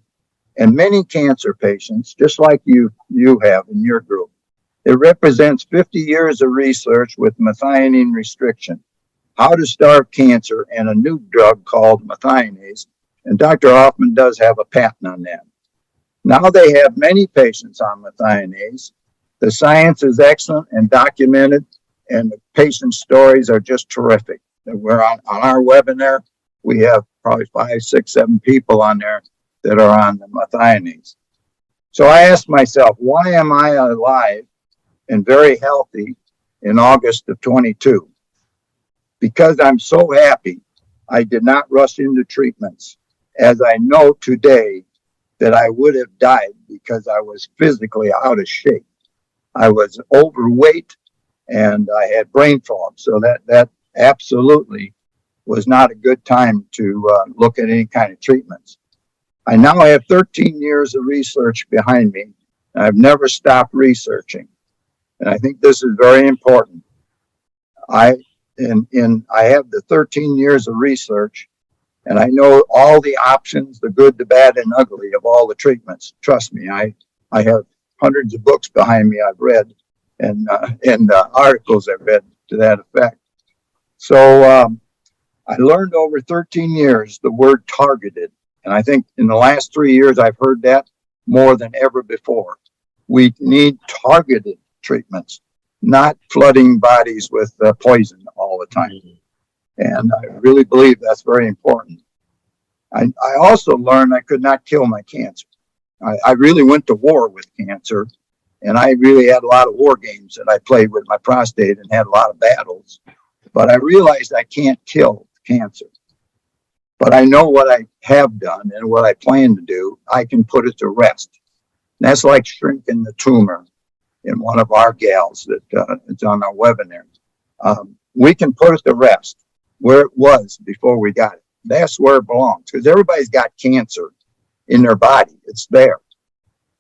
and many cancer patients, just like you have in your group. It represents 50 years of research with methionine restriction, how to starve cancer, and a new drug called methioninase. And Dr. Hoffman does have a patent on that. Now they have many patients on methionase. The science is excellent and documented, and the patient stories are just terrific. We're on our webinar. We have probably 5, 6, 7 people on there that are on the methionase. So I asked myself, why am I alive and very healthy in August of 22? Because I'm so happy I did not rush into treatments, as I know today that I would have died because I was physically out of shape. I was overweight and I had brain fog. So that absolutely was not a good time to look at any kind of treatments. I now have 13 years of research behind me. And I've never stopped researching. And I think this is very important. I have the 13 years of research, and I know all the options, the good, the bad, and ugly of all the treatments. Trust me, I have hundreds of books behind me I've read, and articles I've read to that effect. So I learned over 13 years the word targeted. And I think in the last 3 years, I've heard that more than ever before. We need targeted treatments, not flooding bodies with poison all the time. And I really believe that's very important. I also learned I could not kill my cancer. I really went to war with cancer, and I really had a lot of war games that I played with my prostate and had a lot of battles. But I realized I can't kill cancer. But I know what I have done and what I plan to do. I can put it to rest. And that's like shrinking the tumor in one of our gals that it's on our webinar. We can put it to rest where it was before we got it. That's where it belongs, because everybody's got cancer in their body. It's there.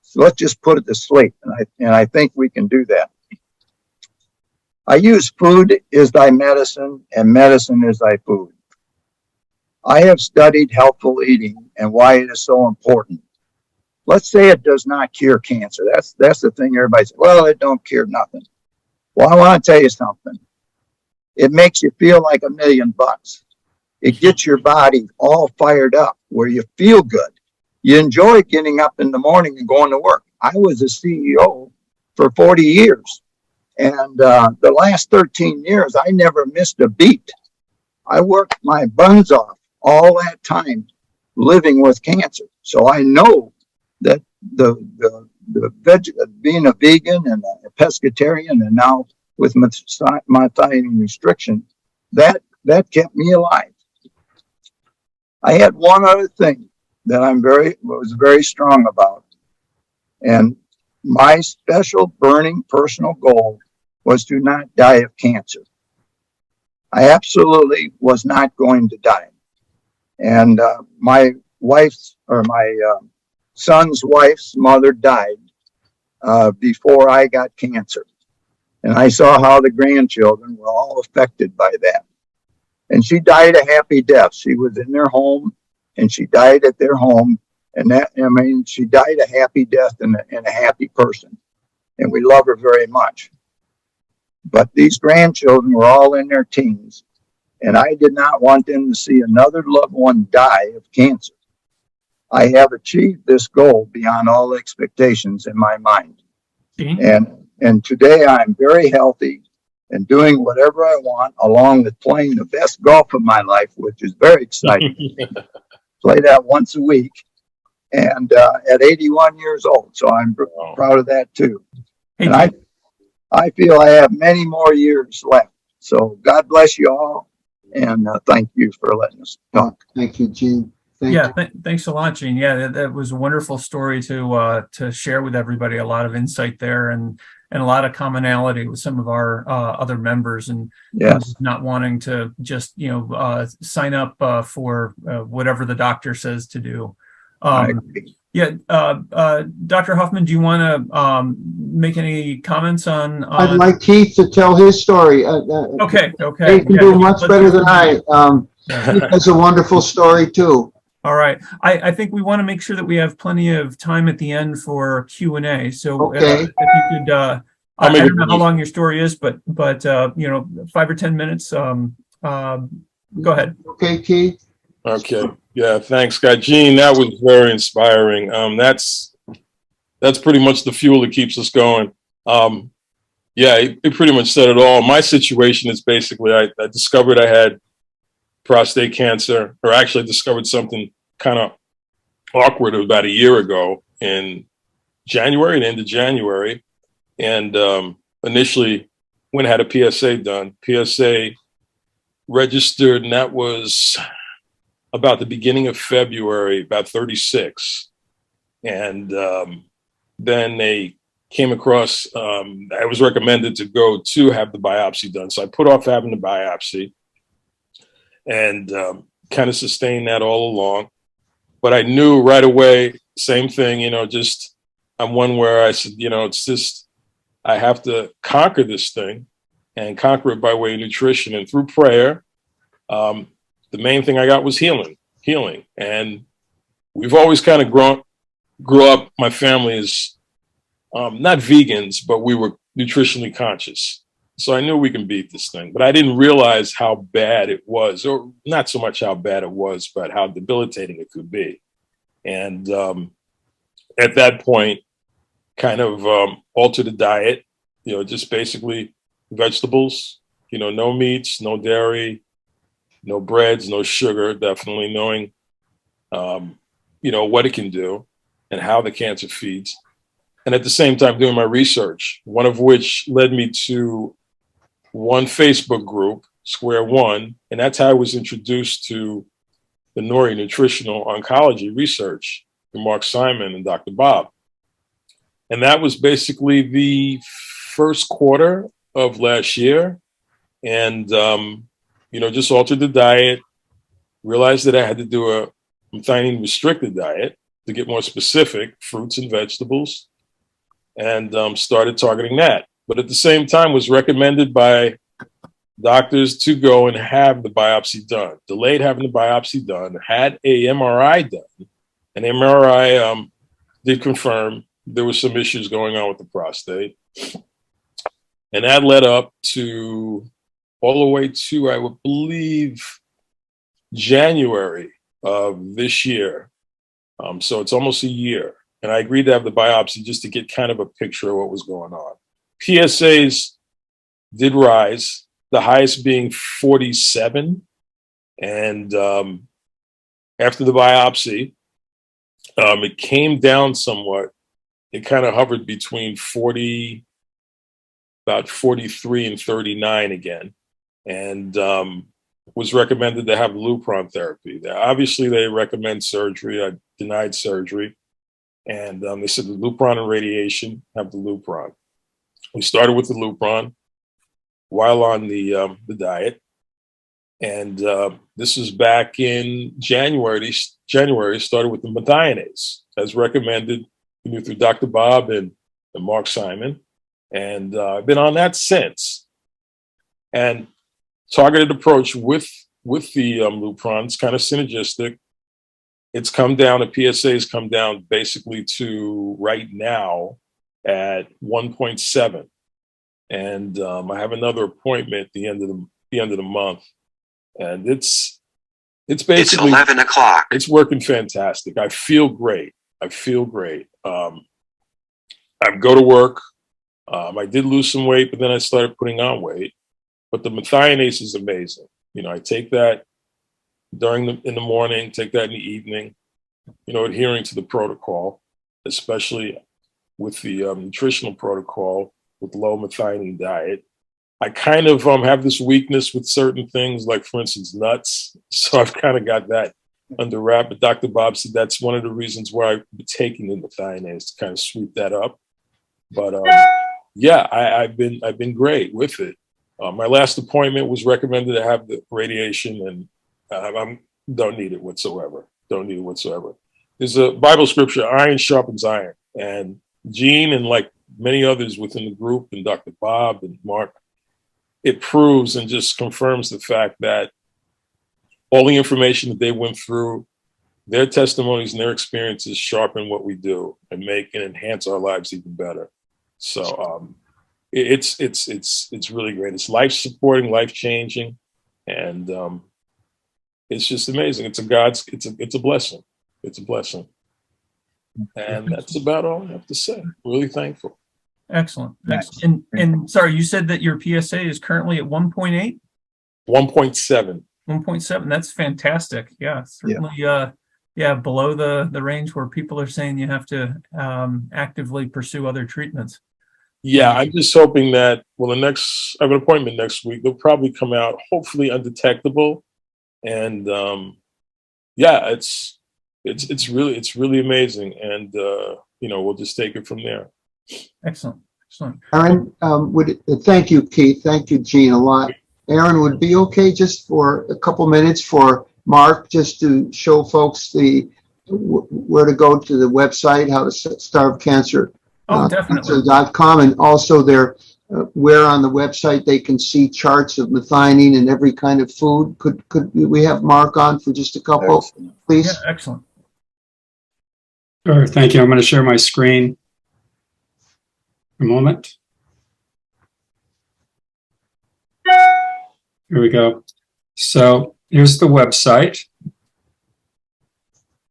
So let's just put it to sleep. And I think we can do that. I use food is thy medicine and medicine is thy food. I have studied healthful eating and why it is so important. Let's say it does not cure cancer. That's the thing everybody says, well, it don't cure nothing. Well, I want to tell you something. It makes you feel like $1 million. It gets your body all fired up where you feel good. You enjoy getting up in the morning and going to work. I was a CEO for 40 years. And the last 13 years, I never missed a beat. I worked my buns off all that time living with cancer. So I know that being a vegan and a pescatarian and now with methionine restriction, that kept me alive. I had one other thing that was very strong about. And my special burning personal goal was to not die of cancer. I absolutely was not going to die. And my son's wife's mother died before I got cancer. And I saw how the grandchildren were all affected by that. And she died a happy death. She was in their home and she died at their home. And she died a happy death and a happy person. And we love her very much. But these grandchildren were all in their teens. And I did not want them to see another loved one die of cancer. I have achieved this goal beyond all expectations in my mind. And today I'm very healthy and doing whatever I want, along with playing the best golf of my life, which is very exciting. Play that once a week. And at 81 years old. So I'm proud of that too. And I feel I have many more years left. So God bless you all. And thank you for letting us talk. Thank you, Gene. Thanks a lot, Gene. Yeah, that was a wonderful story to share with everybody. A lot of insight there and a lot of commonality with some of our other members, and not wanting to just sign up for whatever the doctor says to do. Dr. Hoffman, do you want to make any comments on? I'd like Keith to tell his story. Okay. He can do much better than I. That's a wonderful story too. All right. I think we want to make sure that we have plenty of time at the end for Q&A. So Okay. if you could, I I'll make it don't know how brief. long your story is, but 5 or 10 minutes. Go ahead. Okay, Keith? Okay. Yeah. Thanks, Scott. Gene, that was very inspiring. That's pretty much the fuel that keeps us going. Yeah, it pretty much said it all. My situation is basically I discovered I had prostate cancer, or actually discovered something kind of awkward about a year ago in January, the end of January. And initially went and had a PSA done. PSA registered, and that was about the beginning of February, about 36. And then they came across, I was recommended to go to have the biopsy done. So I put off having the biopsy and kind of sustained that all along. But I knew right away, same thing, just I'm one where I said, it's just, I have to conquer this thing and conquer it by way of nutrition and through prayer. The main thing I got was healing. And we've always kind of grew up, my family is not vegans, but we were nutritionally conscious. So I knew we can beat this thing, but I didn't realize how bad it was, or not so much how bad it was, but how debilitating it could be. And at that point, kind of altered the diet, just basically vegetables, no meats, no dairy, no breads, no sugar, definitely knowing, what it can do and how the cancer feeds. And at the same time doing my research, one of which led me to one Facebook group, Square One, and that's how I was introduced to the Nutritional Oncology Research, Mark Simon and Dr. Bob. And that was basically the first quarter of last year. And, just altered the diet, realized that I had to do a methionine restricted diet to get more specific, fruits and vegetables, and started targeting that. But at the same time was recommended by doctors to go and have the biopsy done. Delayed having the biopsy done, had a MRI done. And MRI did confirm there were some issues going on with the prostate. And that led up to all the way to, I would believe, January of this year. So it's almost a year. And I agreed to have the biopsy just to get kind of a picture of what was going on. PSAs did rise, the highest being 47. And after the biopsy, it came down somewhat. It kind of hovered between about 43 and 39 again, and was recommended to have Lupron therapy. Obviously, they recommend surgery. I denied surgery. And they said the Lupron and radiation, have the Lupron. We started with the Lupron while on the diet. And this was back in January, started with the methionase, as recommended through Dr. Bob and Mark Simon. And I've been on that since. And targeted approach with the Lupron, it's kind of synergistic. It's come down, the PSA has come down basically to right now at 1.7. And I have another appointment at the end of the month. And it's basically 11 o'clock. It's working fantastic. I feel great. I go to work. I did lose some weight, but then I started putting on weight. But the methionase is amazing. I take that in the morning, take that in the evening, adhering to the protocol, especially with the nutritional protocol with low methionine diet. I kind of have this weakness with certain things, like, for instance, nuts. So I've kind of got that under wrap. But Dr. Bob said that's one of the reasons why I've been taking the methionase to kind of sweep that up. But yeah, I've been great with it. My last appointment was recommended to have the radiation, and I don't need it whatsoever. There's a Bible scripture, iron sharpens iron. And Gene and like many others within the group, and Dr. Bob and Mark, it proves and just confirms the fact that all the information that they went through, their testimonies and their experiences sharpen what we do and make and enhance our lives even better. So it's really great. It's life supporting, life changing, and it's just amazing. It's a blessing. It's a blessing. And that's about all I have to say. Really thankful. Excellent. Excellent. And sorry, you said that your PSA is currently at 1.8? 1.7. 1.7. That's fantastic. Yeah, certainly. Yeah, below the range where people are saying you have to actively pursue other treatments. Yeah, I'm just hoping that, well, I have an appointment next week. They'll probably come out hopefully undetectable. And yeah, it's really amazing. And we'll just take it from there. Excellent. Excellent. Aaron, thank you, Keith. Thank you, Gene, a lot. Aaron, would it be okay just for a couple minutes for Mark, just to show folks where to go to the website, how to starve cancer. Oh, definitely. .com, and also where on the website they can see charts of methionine in every kind of food. Could we have Mark on for just a couple, please? Yeah, excellent. Sure, thank you. I'm going to share my screen for a moment. Here we go. So here's the website.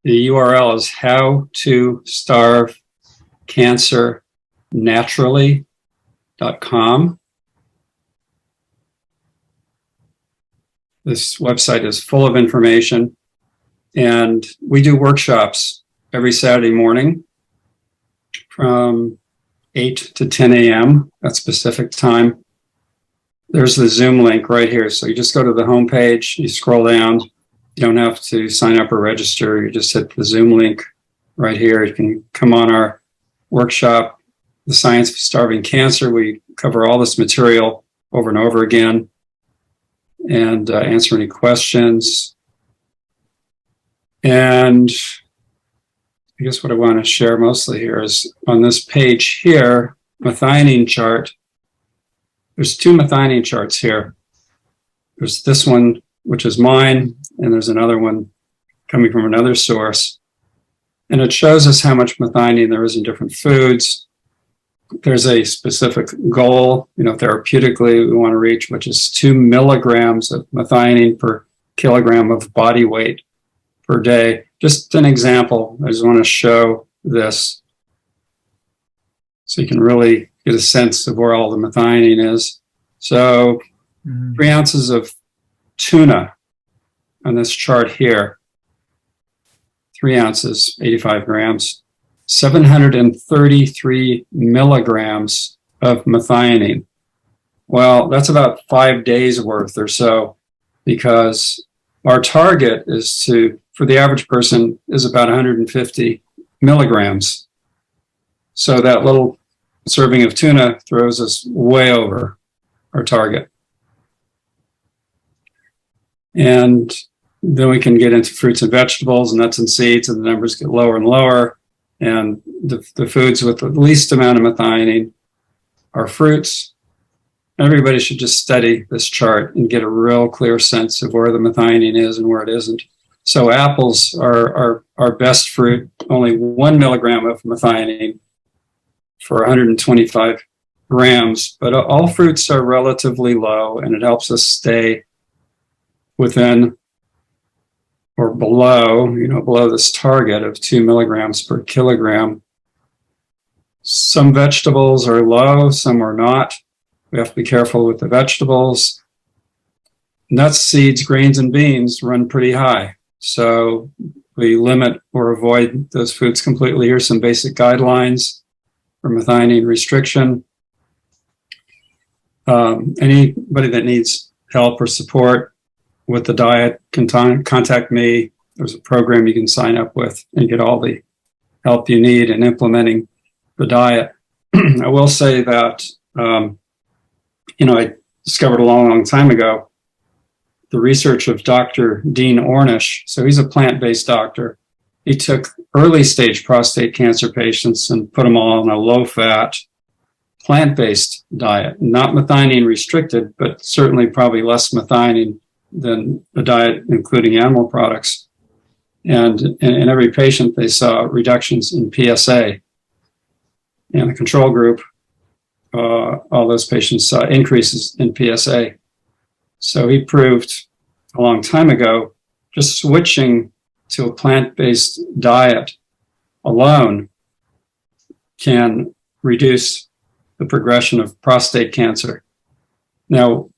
The URL is howtostarvecancernaturally.com. This website is full of information, and we do workshops every Saturday morning from 8 to 10 a.m. at specific time. There's the Zoom link right here. So you just go to the homepage, you scroll down. You don't have to sign up or register. You just hit the Zoom link right here. You can come on our workshop, The Science of Starving Cancer. We cover all this material over and over again and answer any questions. And I guess what I want to share mostly here is on this page here, methionine chart. There's two methionine charts here. There's this one, which is mine, and there's another one coming from another source. And it shows us how much methionine there is in different foods. There's a specific goal, therapeutically we want to reach, which is 2 milligrams of methionine per kilogram of body weight per day. Just an example. I just want to show this so you can really get a sense of where all the methionine is. So 3 ounces of tuna on this chart here, 3 ounces, 85 grams, 733 milligrams of methionine. Well, that's about 5 days worth or so, because our target is for the average person is about 150 milligrams. So that little serving of tuna throws us way over our target. And then we can get into fruits and vegetables, nuts and seeds, and the numbers get lower and lower. And the foods with the least amount of methionine are fruits. Everybody should just study this chart and get a real clear sense of where the methionine is and where it isn't. So apples are our best fruit, only 1 milligram of methionine for 125 grams, but all fruits are relatively low, and it helps us stay within or below this target of 2 milligrams per kilogram. Some vegetables are low, some are not. We have to be careful with the vegetables. Nuts, seeds, grains, and beans run pretty high. So we limit or avoid those foods completely. Here's some basic guidelines for methionine restriction. Anybody that needs help or support with the diet can contact me. There's a program you can sign up with and get all the help you need in implementing the diet. I will say that, I discovered a long time ago the research of Dr. Dean Ornish. So he's a plant-based doctor. He took early stage prostate cancer patients and put them all on a low-fat, plant-based diet, not methionine restricted, but certainly probably less methionine than a diet including animal products. And in every patient, they saw reductions in PSA. And the control group, all those patients saw increases in PSA. So he proved a long time ago, just switching to a plant-based diet alone can reduce the progression of prostate cancer. Now,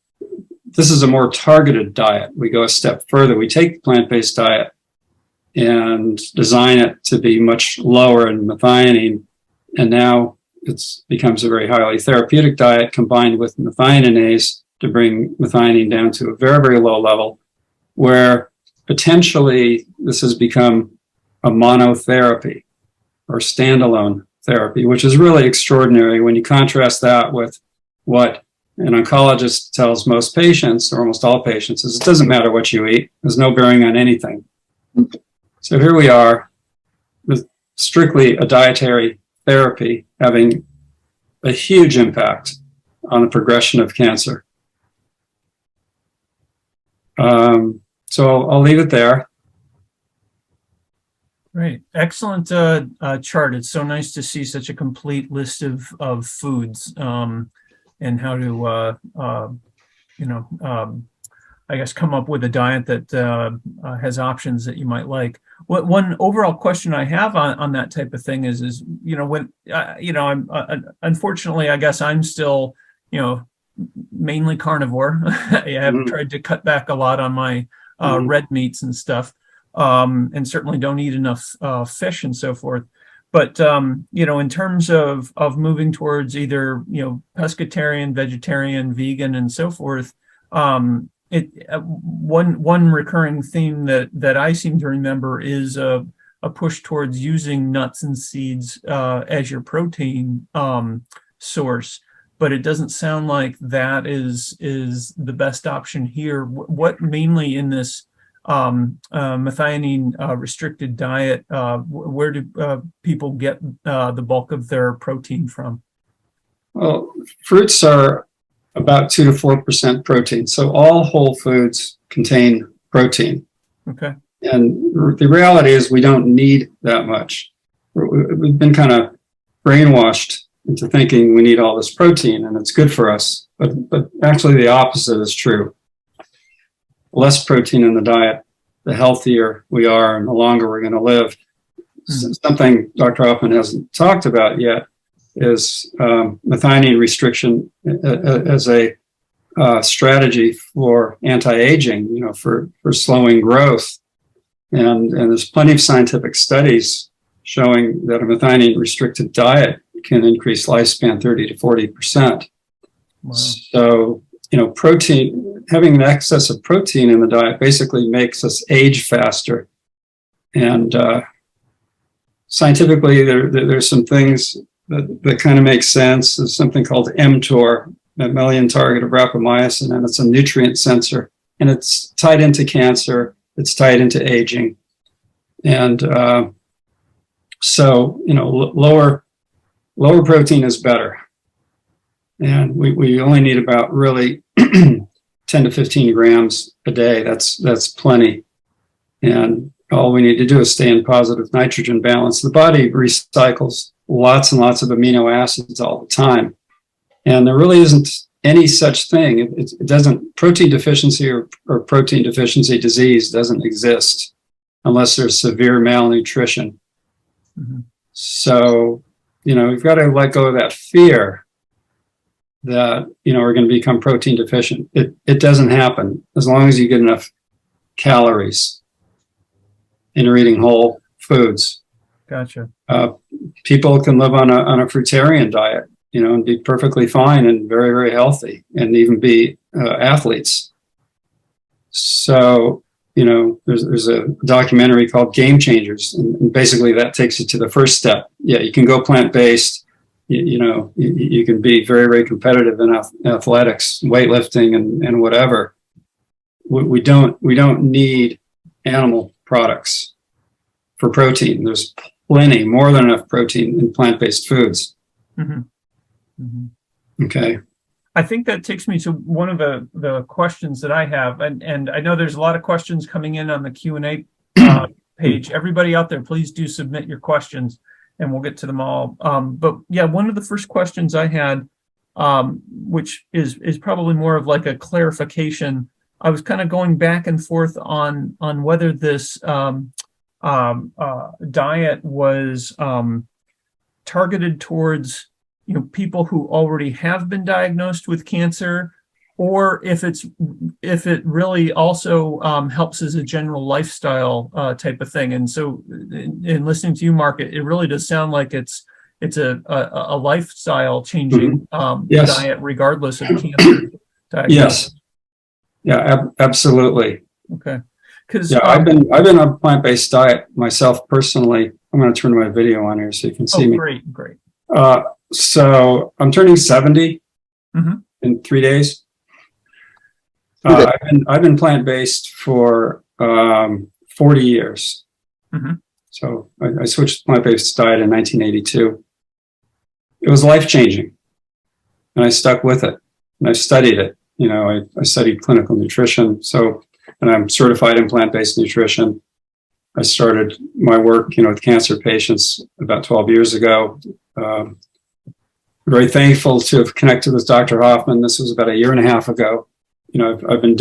this is a more targeted diet. We go a step further. We take the plant-based diet and design it to be much lower in methionine, and now it becomes a very highly therapeutic diet combined with methioninase to bring methionine down to a very, very low level, where potentially this has become a monotherapy or standalone therapy, which is really extraordinary when you contrast that with what an oncologist tells most patients, or almost all patients, is it doesn't matter what you eat. There's no bearing on anything. So here we are with strictly a dietary therapy having a huge impact on the progression of cancer. So I'll leave it there. Great. Excellent chart. It's so nice to see such a complete list of foods and how to, I guess, come up with a diet that has options that you might like. One overall question I have on that type of thing is when, I'm unfortunately, I guess I'm still, mainly carnivore. I have tried to cut back a lot on my red meats and stuff. And certainly don't eat enough fish and so forth. But in terms of moving towards either pescatarian, vegetarian, vegan, and so forth, one recurring theme that I seem to remember is a push towards using nuts and seeds as your protein source. But it doesn't sound like that is the best option here. What mainly in this methionine restricted diet, where do people get the bulk of their protein from? Well, fruits are about 2 to 4% protein. So all whole foods contain protein. Okay. And the reality is we don't need that much. We've been kind of brainwashed into thinking we need all this protein and it's good for us. But actually the opposite is true. Less protein in the diet, the healthier we are and the longer we're going to live. Something Dr. Hoffman hasn't talked about yet is methionine restriction as a strategy for anti-aging, for slowing growth. And there's plenty of scientific studies showing that a methionine restricted diet can increase lifespan 30 to 40%. Wow. So, protein, having an excess of protein in the diet basically makes us age faster. And scientifically, there's some things that kind of make sense. There's something called mTOR, mammalian target of rapamycin, and it's a nutrient sensor. And it's tied into cancer. It's tied into aging. And so, lower protein is better. And we only need about really 10 to 15 grams a day. That's plenty. And all we need to do is stay in positive nitrogen balance. The body recycles lots and lots of amino acids all the time. And there really isn't any such thing. It doesn't, protein deficiency or protein deficiency disease doesn't exist unless there's severe malnutrition. Mm-hmm. So, we've got to let go of that fear that, we're going to become protein deficient. It doesn't happen as long as you get enough calories and you're eating whole foods. Gotcha. People can live on a fruitarian diet, and be perfectly fine and very, very healthy and even be athletes. So, there's a documentary called Game Changers, and basically that takes you to the first step. Yeah, you can go plant-based. You can be very, very competitive in athletics, weightlifting, and whatever. We don't need animal products for protein. There's plenty, more than enough protein in plant-based foods. Mm-hmm. Mm-hmm. Okay. I think that takes me to one of the questions that I have, and I know there's a lot of questions coming in on the Q&A page. Everybody out there, please do submit your questions, and we'll get to them all. But yeah, one of the first questions I had, which is probably more of like a clarification. I was kind of going back and forth on whether this diet was targeted towards people who already have been diagnosed with cancer, or if it really also helps as a general lifestyle type of thing. And so in listening to you, Mark, it really does sound like it's a lifestyle changing Yes. diet regardless of cancer diagnosis. Yes. Yeah, absolutely. Okay. Because Yeah, I've been on a plant-based diet myself personally. I'm going to turn my video on here so you can see me. Great. So I'm turning 70 in 3 days. I've been plant-based for 40 years. So I switched to plant-based diet in 1982. It was life-changing, and I stuck with it, and I studied it. I studied clinical nutrition, and I'm certified in plant-based nutrition. I started my work, with cancer patients about 12 years ago. Very thankful to have connected with Dr. Hoffman. This was about a year and a half ago. I've been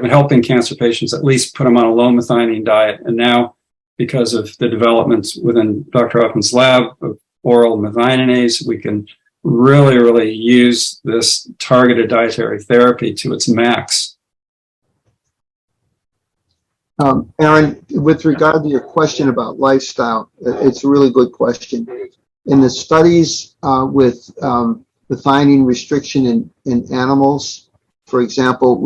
helping cancer patients at least put them on a low methionine diet. And now, because of the developments within Dr. Hoffman's lab of oral methioninase, we can really, really use this targeted dietary therapy to its max. Aaron, with regard to your question about lifestyle, it's a really good question. In the studies with methionine restriction in animals, for example,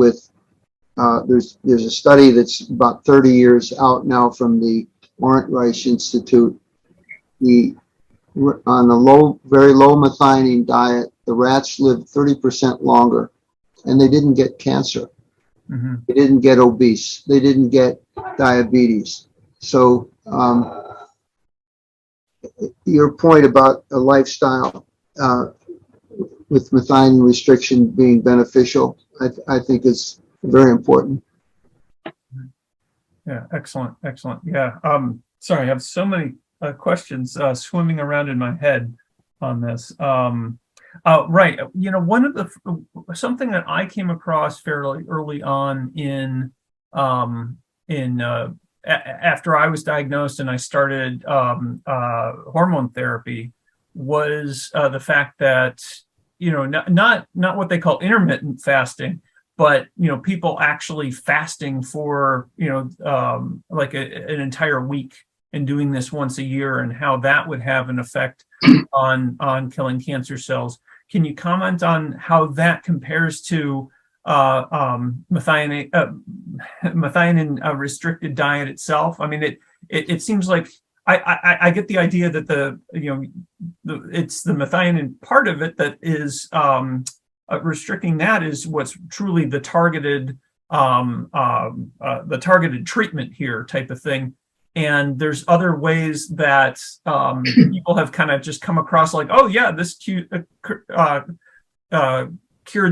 there's a study that's about 30 years out now from the Orient Reich Institute. On the very low methionine diet, the rats lived 30% longer, and they didn't get cancer. They didn't get obese. They didn't get diabetes. So your point about a lifestyle with methionine restriction being beneficial, I think is very important. Yeah, excellent. Yeah. Sorry, I have so many questions swimming around in my head on this. Right. One of something that I came across fairly early on after I was diagnosed and I started hormone therapy was the fact that not what they call intermittent fasting, but people actually fasting for like an entire week and doing this once a year, and how that would have an effect on killing cancer cells. Can you comment on how that compares to methionine restricted diet itself? I mean, it seems like I get the idea that it's the methionine part of it that is restricting. That is what's truly the targeted treatment here type of thing. And there's other ways that people have kind of just come across like, oh yeah, this cured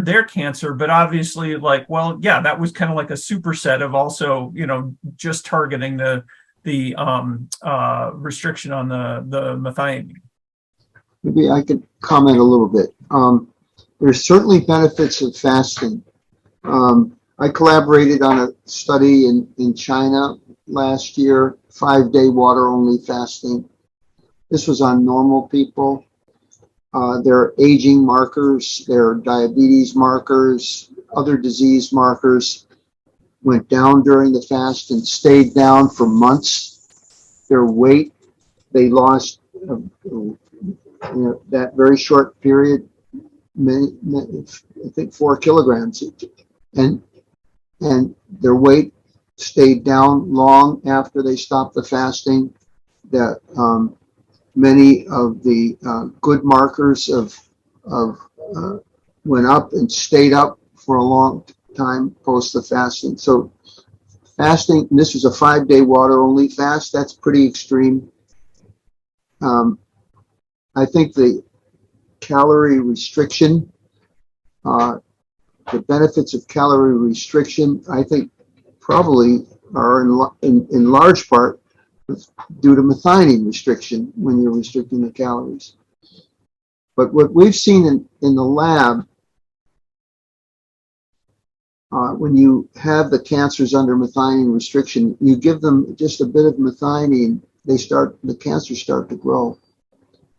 their cancer, but obviously like, well, yeah, that was kind of like a superset of also, just targeting the restriction on the methionine. Maybe I could comment a little bit. There's certainly benefits of fasting. I collaborated on a study in China last year, 5-day water-only fasting. This was on normal people. Their aging markers, their diabetes markers, other disease markers went down during the fast and stayed down for months. Their weight, they lost, that very short period, I think 4 kilograms. And their weight stayed down long after they stopped the fasting. That many of the good markers went up and stayed up for a long time post the fasting. So fasting, and this was a 5-day water only fast, that's pretty extreme. I think the calorie restriction The benefits of calorie restriction, I think, probably are in large part due to methionine restriction when you're restricting the calories. But what we've seen in the lab, when you have the cancers under methionine restriction, you give them just a bit of methionine, the cancers start to grow.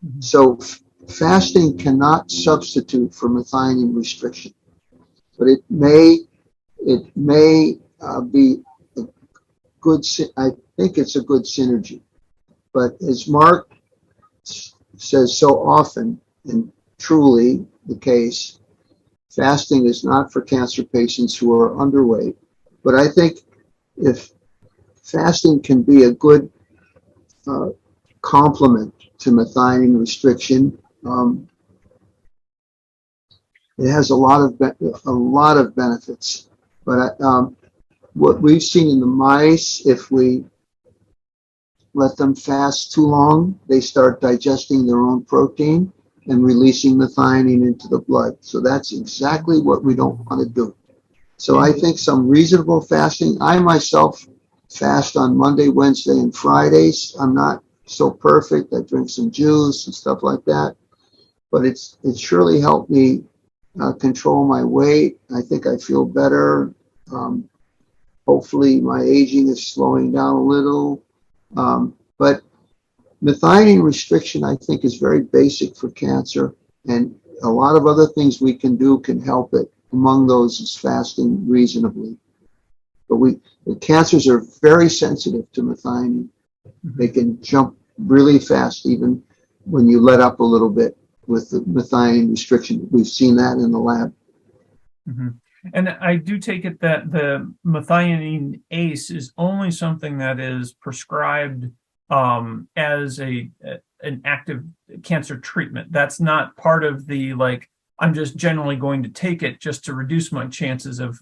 Mm-hmm. So fasting cannot substitute for methionine restriction, but it may be a good. I think it's a good synergy. But as Mark says so often, and truly the case, fasting is not for cancer patients who are underweight. But I think if fasting can be a good complement to methionine restriction, it has a lot of benefits. But what we've seen in the mice, if we let them fast too long, they start digesting their own protein and releasing methionine into the blood. So that's exactly what we don't want to do. So I think some reasonable fasting. I myself fast on Monday, Wednesday, and Fridays. I'm not so perfect. I drink some juice and stuff like that. But it's surely helped me control my weight. I think I feel better. Hopefully my aging is slowing down a little. But methionine restriction, I think, is very basic for cancer, and a lot of other things we can do can help it. Among those is fasting reasonably. But the cancers are very sensitive to methionine. They can jump really fast even when you let up a little bit with the methionine restriction. We've seen that in the lab. Mm-hmm. And I do take it that the methioninase is only something that is prescribed as an active cancer treatment. That's not part of the, like, I'm just generally going to take it just to reduce my chances of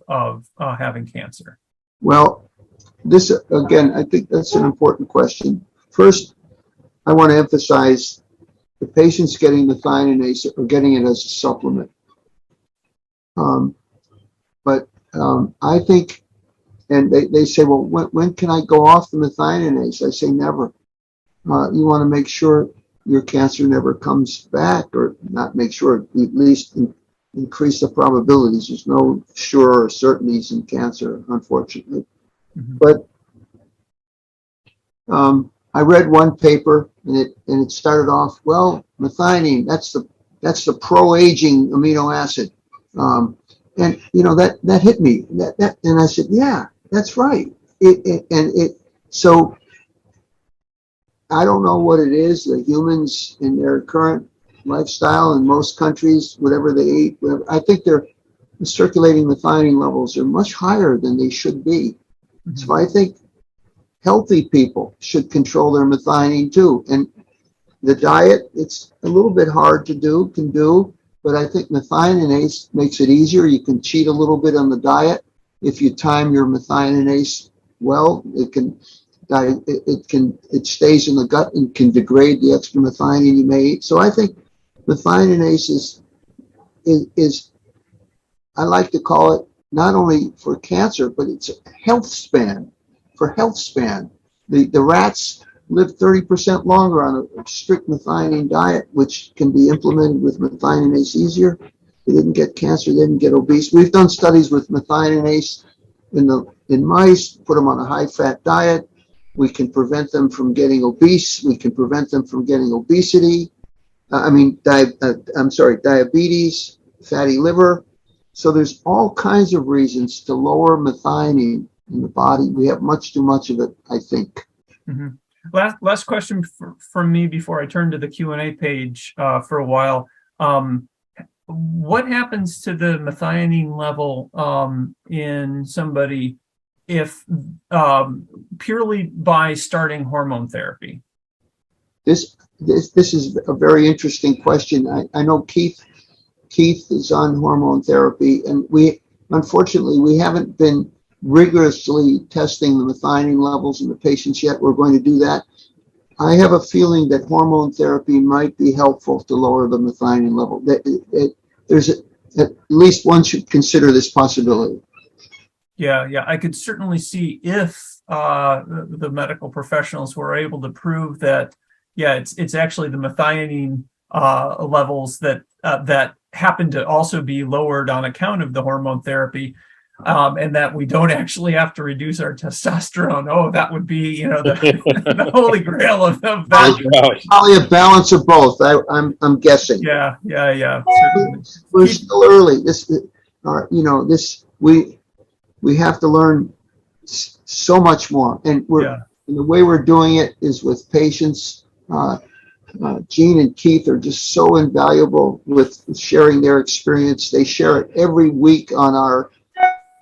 having cancer. Well, this, again, I think that's an important question. First, I want to emphasize the patients getting methionase are getting it as a supplement. But I think, and they say, well, when can I go off the methionase? I say never. You want to make sure your cancer never comes back, or not make sure, at least increase the probabilities. There's no sure or certainties in cancer, unfortunately. Mm-hmm. But I read one paper, and it started off, well, methionine, that's the pro-aging amino acid. And you know that hit me. And I said, yeah, that's right. So I don't know what it is. The humans in their current lifestyle in most countries, whatever they eat, I think their circulating methionine levels are much higher than they should be. Mm-hmm. So I think healthy people should control their methionine too. And the diet, it's a little bit hard to do, but I think methionase makes it easier. You can cheat a little bit on the diet. If you time your methionase well, it stays in the gut and can degrade the extra methionine you may eat. So I think methionase is I like to call it not only for cancer, but it's a health span. For health span, the rats live 30% longer on a strict methionine diet, which can be implemented with methionase easier. They didn't get cancer, they didn't get obese. We've done studies with methionase in mice, put them on a high-fat diet. We can prevent them from getting obese. We can prevent them from getting obesity. Diabetes, fatty liver. So there's all kinds of reasons to lower methionine in the body. We have much too much of it, I think. Mm-hmm. Last question from me before I turn to the Q&A page for a while. What happens to the methionine level in somebody if purely by starting hormone therapy? This is a very interesting question. I know Keith is on hormone therapy, and unfortunately we haven't been rigorously testing the methionine levels in the patients yet. We're going to do that. I have a feeling that hormone therapy might be helpful to lower the methionine level. at least one should consider this possibility. Yeah, I could certainly see if the medical professionals were able to prove that, yeah, it's actually the methionine levels that happen to also be lowered on account of the hormone therapy, and that we don't actually have to reduce our testosterone. Oh, that would be, the holy grail of that. Probably a balance of both. I'm guessing. Yeah. Certainly. We're still early. We have to learn so much more, and the way we're doing it is with patients. Gene and Keith are just so invaluable with sharing their experience. They share it every week on our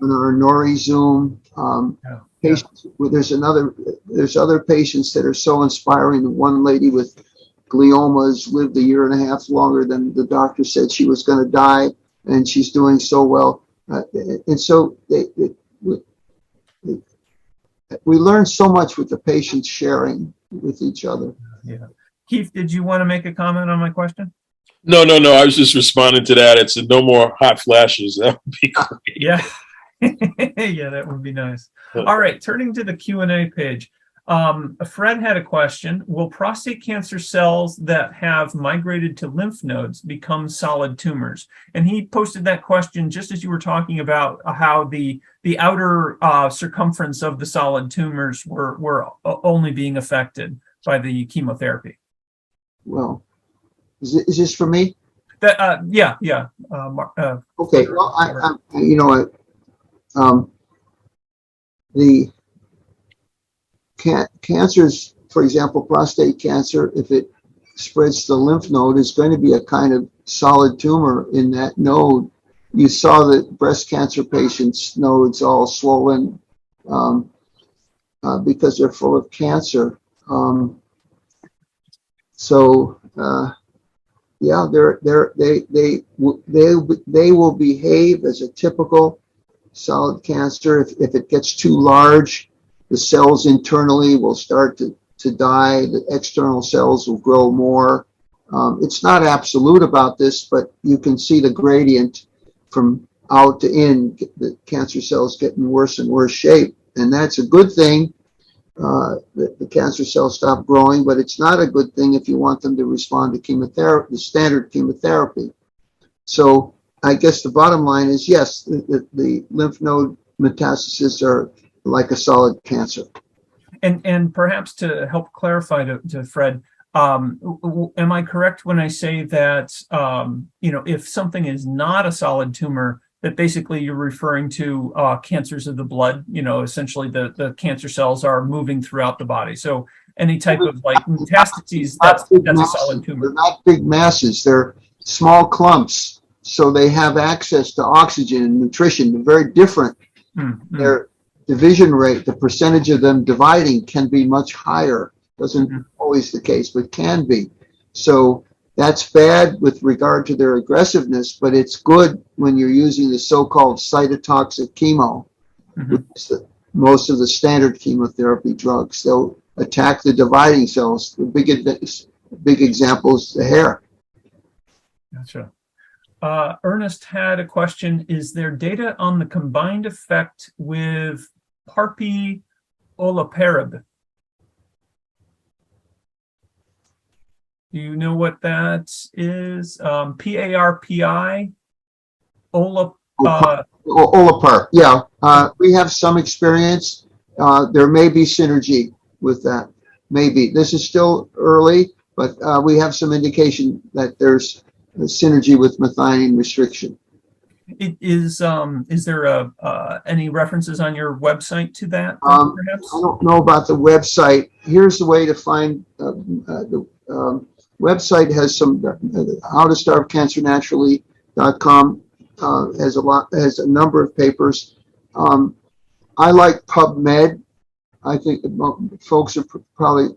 Nori Zoom. Patients, there's other patients that are so inspiring. The one lady with gliomas lived 1.5 years longer than the doctor said she was going to die, and she's doing so well. And so we learn so much with the patients sharing with each other. Yeah. Keith, did you want to make a comment on my question? No. I was just responding to that. It's no more hot flashes. That would be great. Yeah. Yeah, that would be nice. All right, turning to the Q&A page. Fred had a question. Will prostate cancer cells that have migrated to lymph nodes become solid tumors? And he posted that question just as you were talking about how the outer circumference of the solid tumors were only being affected by the chemotherapy. Well, is this for me? Yeah. Okay. Well, the cancers, for example, prostate cancer, if it spreads to the lymph node, is going to be a kind of solid tumor in that node. You saw that breast cancer patients' nodes all swollen because they're full of cancer. Yeah, they will behave as a typical solid cancer. If it gets too large, the cells internally will start to die. The external cells will grow more. It's not absolute about this, but you can see the gradient from out to in. The cancer cells get in worse and worse shape, and that's a good thing. The cancer cells stop growing, but it's not a good thing if you want them to respond to chemotherapy, the standard chemotherapy. So I guess the bottom line is yes, the lymph node metastases are like a solid cancer. And perhaps to help clarify to Fred, am I correct when I say that if something is not a solid tumor, that basically you're referring to cancers of the blood? Essentially the cancer cells are moving throughout the body. So any type of like metastases, that's a solid tumor. They're not big masses. They're small clumps. So they have access to oxygen and nutrition. They're very different. Their division rate, the percentage of them dividing, can be much higher. Doesn't always the case, but can be. So that's bad with regard to their aggressiveness, but it's good when you're using the so-called cytotoxic chemo, which is most of the standard chemotherapy drugs. They'll attack the dividing cells. The big example is the hair. Gotcha. Ernest had a question. Is there data on the combined effect with PARP olaparib? Do you know what that is? PARPI? Olaparib, yeah. We have some experience. There may be synergy with that. Maybe. This is still early, but we have some indication that there's a synergy with methionine restriction. Is there any references on your website to that, perhaps? I don't know about the website. Here's the way to find the website has some howtostarvecancernaturally.com has a number of papers. I like PubMed. I think folks are probably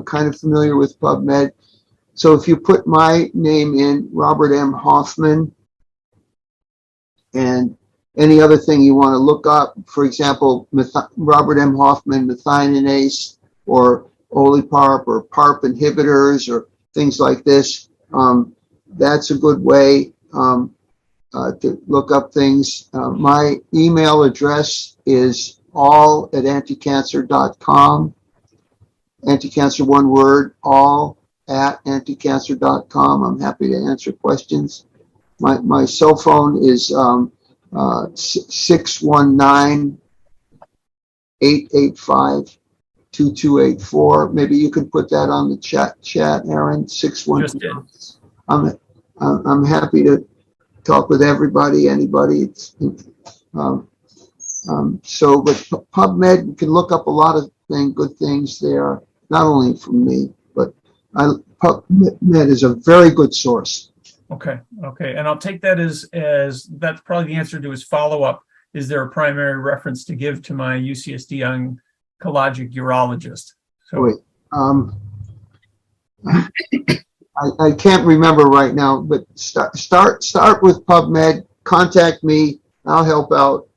kind of familiar with PubMed. So if you put my name in, Robert M. Hoffman, and any other thing you want to look up, for example, Robert M. Hoffman methioninase or Oliparp or PARP inhibitors or things like this, that's a good way. to look up things. My email address is all@anticancer.com. Anticancer, one word, all@anticancer.com. I'm happy to answer questions. My cell phone is 619-885-2284. Maybe you can put that on the chat, Aaron. 619. Just did. I'm happy to talk with everybody, anybody. But PubMed, you can look up a lot of good things there, not only from me, but PubMed is a very good source. Okay. And I'll take that as that's probably the answer to his follow-up. Is there a primary reference to give to my UCSD oncologic urologist? So Wait, I can't remember right now, but start with PubMed. Contact me. I'll help out.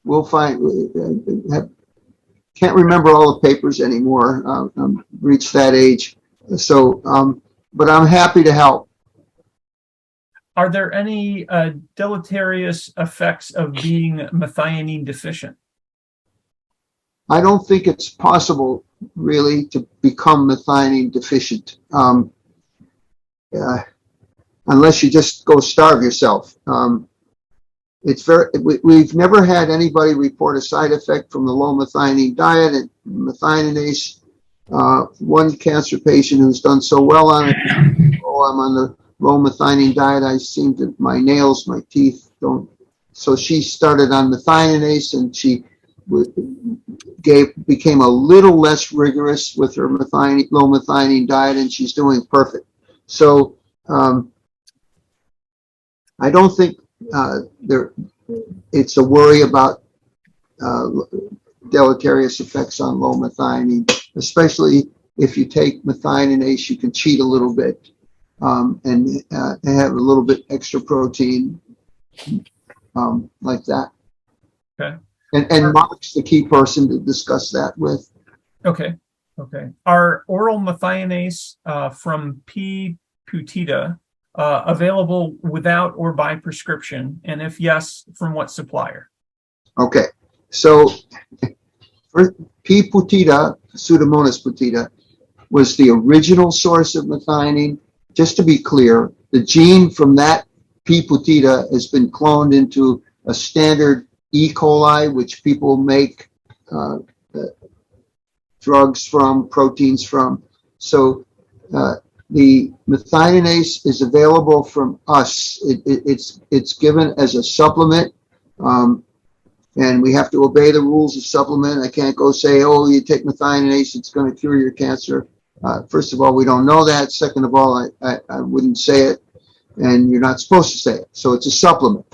We'll find. Can't remember all the papers anymore. Reached that age, so but I'm happy to help. are there any deleterious effects of being methionine deficient? I don't think it's possible really to become methionine deficient, unless you just go starve yourself. We've never had anybody report a side effect from the low methionine diet and methioninase. One cancer patient who's done so well on it, oh, I'm on the low methionine diet, I seem to, my nails, my teeth don't. So she started on methioninase and she became a little less rigorous with her low methionine diet, and she's doing perfect. So I don't think it's a worry about deleterious effects on low methionine, especially if you take methioninase. You can cheat a little bit and have a little bit extra protein, like that. Okay. And Mark's the key person to discuss that with. Okay. Are oral methionase from P. putida available without or by prescription? And if yes, from what supplier? Okay, so P. putida, Pseudomonas putida, was the original source of methionine. Just to be clear, the gene from that P. putida has been cloned into a standard E. coli, which people make drugs from, proteins from. So the methioninase is available from us. It's given as a supplement, and we have to obey the rules of supplement. I can't go say, oh, you take methioninase, it's going to cure your cancer. First of all, we don't know that. Second of all, I wouldn't say it, and you're not supposed to say it. So it's a supplement.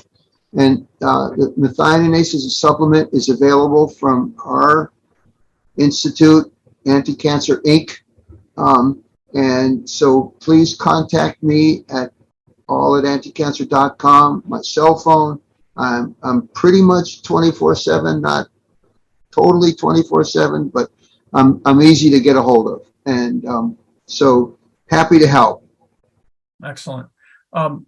And the methioninase as a supplement is available from our institute, Anti-Cancer Inc. And so please contact me at all@anticancer.com. My cell phone. I'm pretty much 24/7, not totally 24/7, but I'm easy to get a hold of. And so happy to help. Excellent.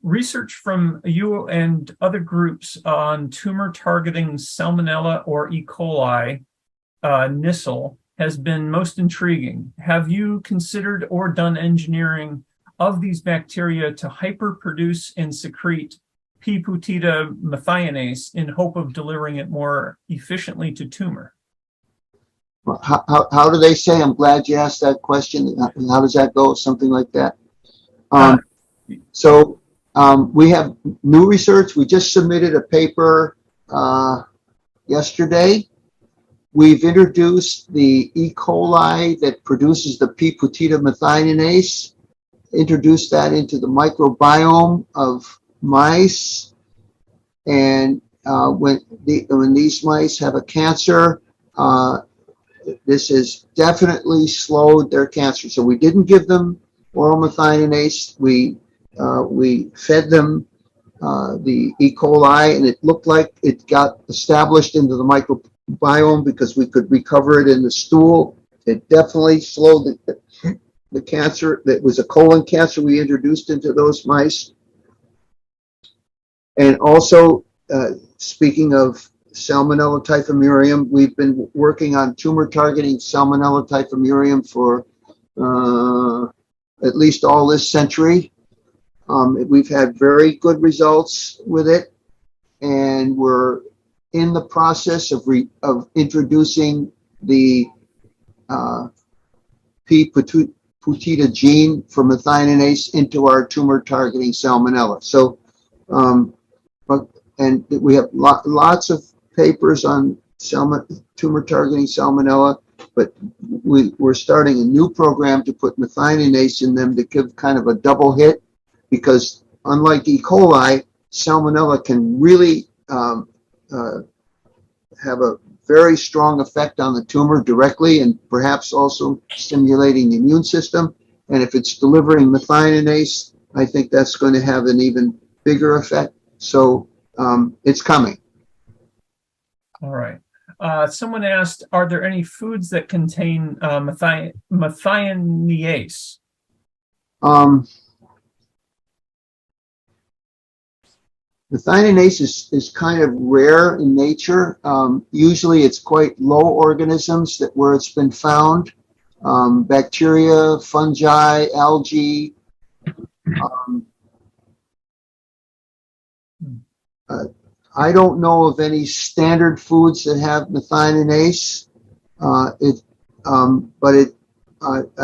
Research from you and other groups on tumor targeting Salmonella or E. coli, Nissl, has been most intriguing. Have you considered or done engineering of these bacteria to hyperproduce and secrete P. putida methionase in hope of delivering it more efficiently to tumor? How do they say? I'm glad you asked that question. How does that go? Something like that. So we have new research. We just submitted a paper yesterday. We've introduced the E. coli that produces the P. putida methioninase, introduced that into the microbiome of mice. And when these mice have a cancer, this has definitely slowed their cancer. So we didn't give them oral methioninase. We fed them the E. coli, and it looked like it got established into the microbiome because we could recover it in the stool. It definitely slowed the cancer. That was a colon cancer we introduced into those mice. And also, speaking of Salmonella typhimurium, we've been working on tumor targeting Salmonella typhimurium for at least all this century. We've had very good results with it, and we're in the process of introducing the P. putida gene for methionase into our tumor targeting Salmonella. So, and we have lots of papers on tumor targeting Salmonella, but we're starting a new program to put methionase in them to give kind of a double hit, because unlike E. coli, Salmonella can really have a very strong effect on the tumor directly, and perhaps also stimulating the immune system. And if it's delivering methionase, I think that's going to have an even bigger effect. So it's coming. All right. Someone asked, are there any foods that contain methionase? Methionase is kind of rare in nature. Usually it's quite low organisms where it's been found. Bacteria, fungi, algae. I don't know of any standard foods that have methionase. I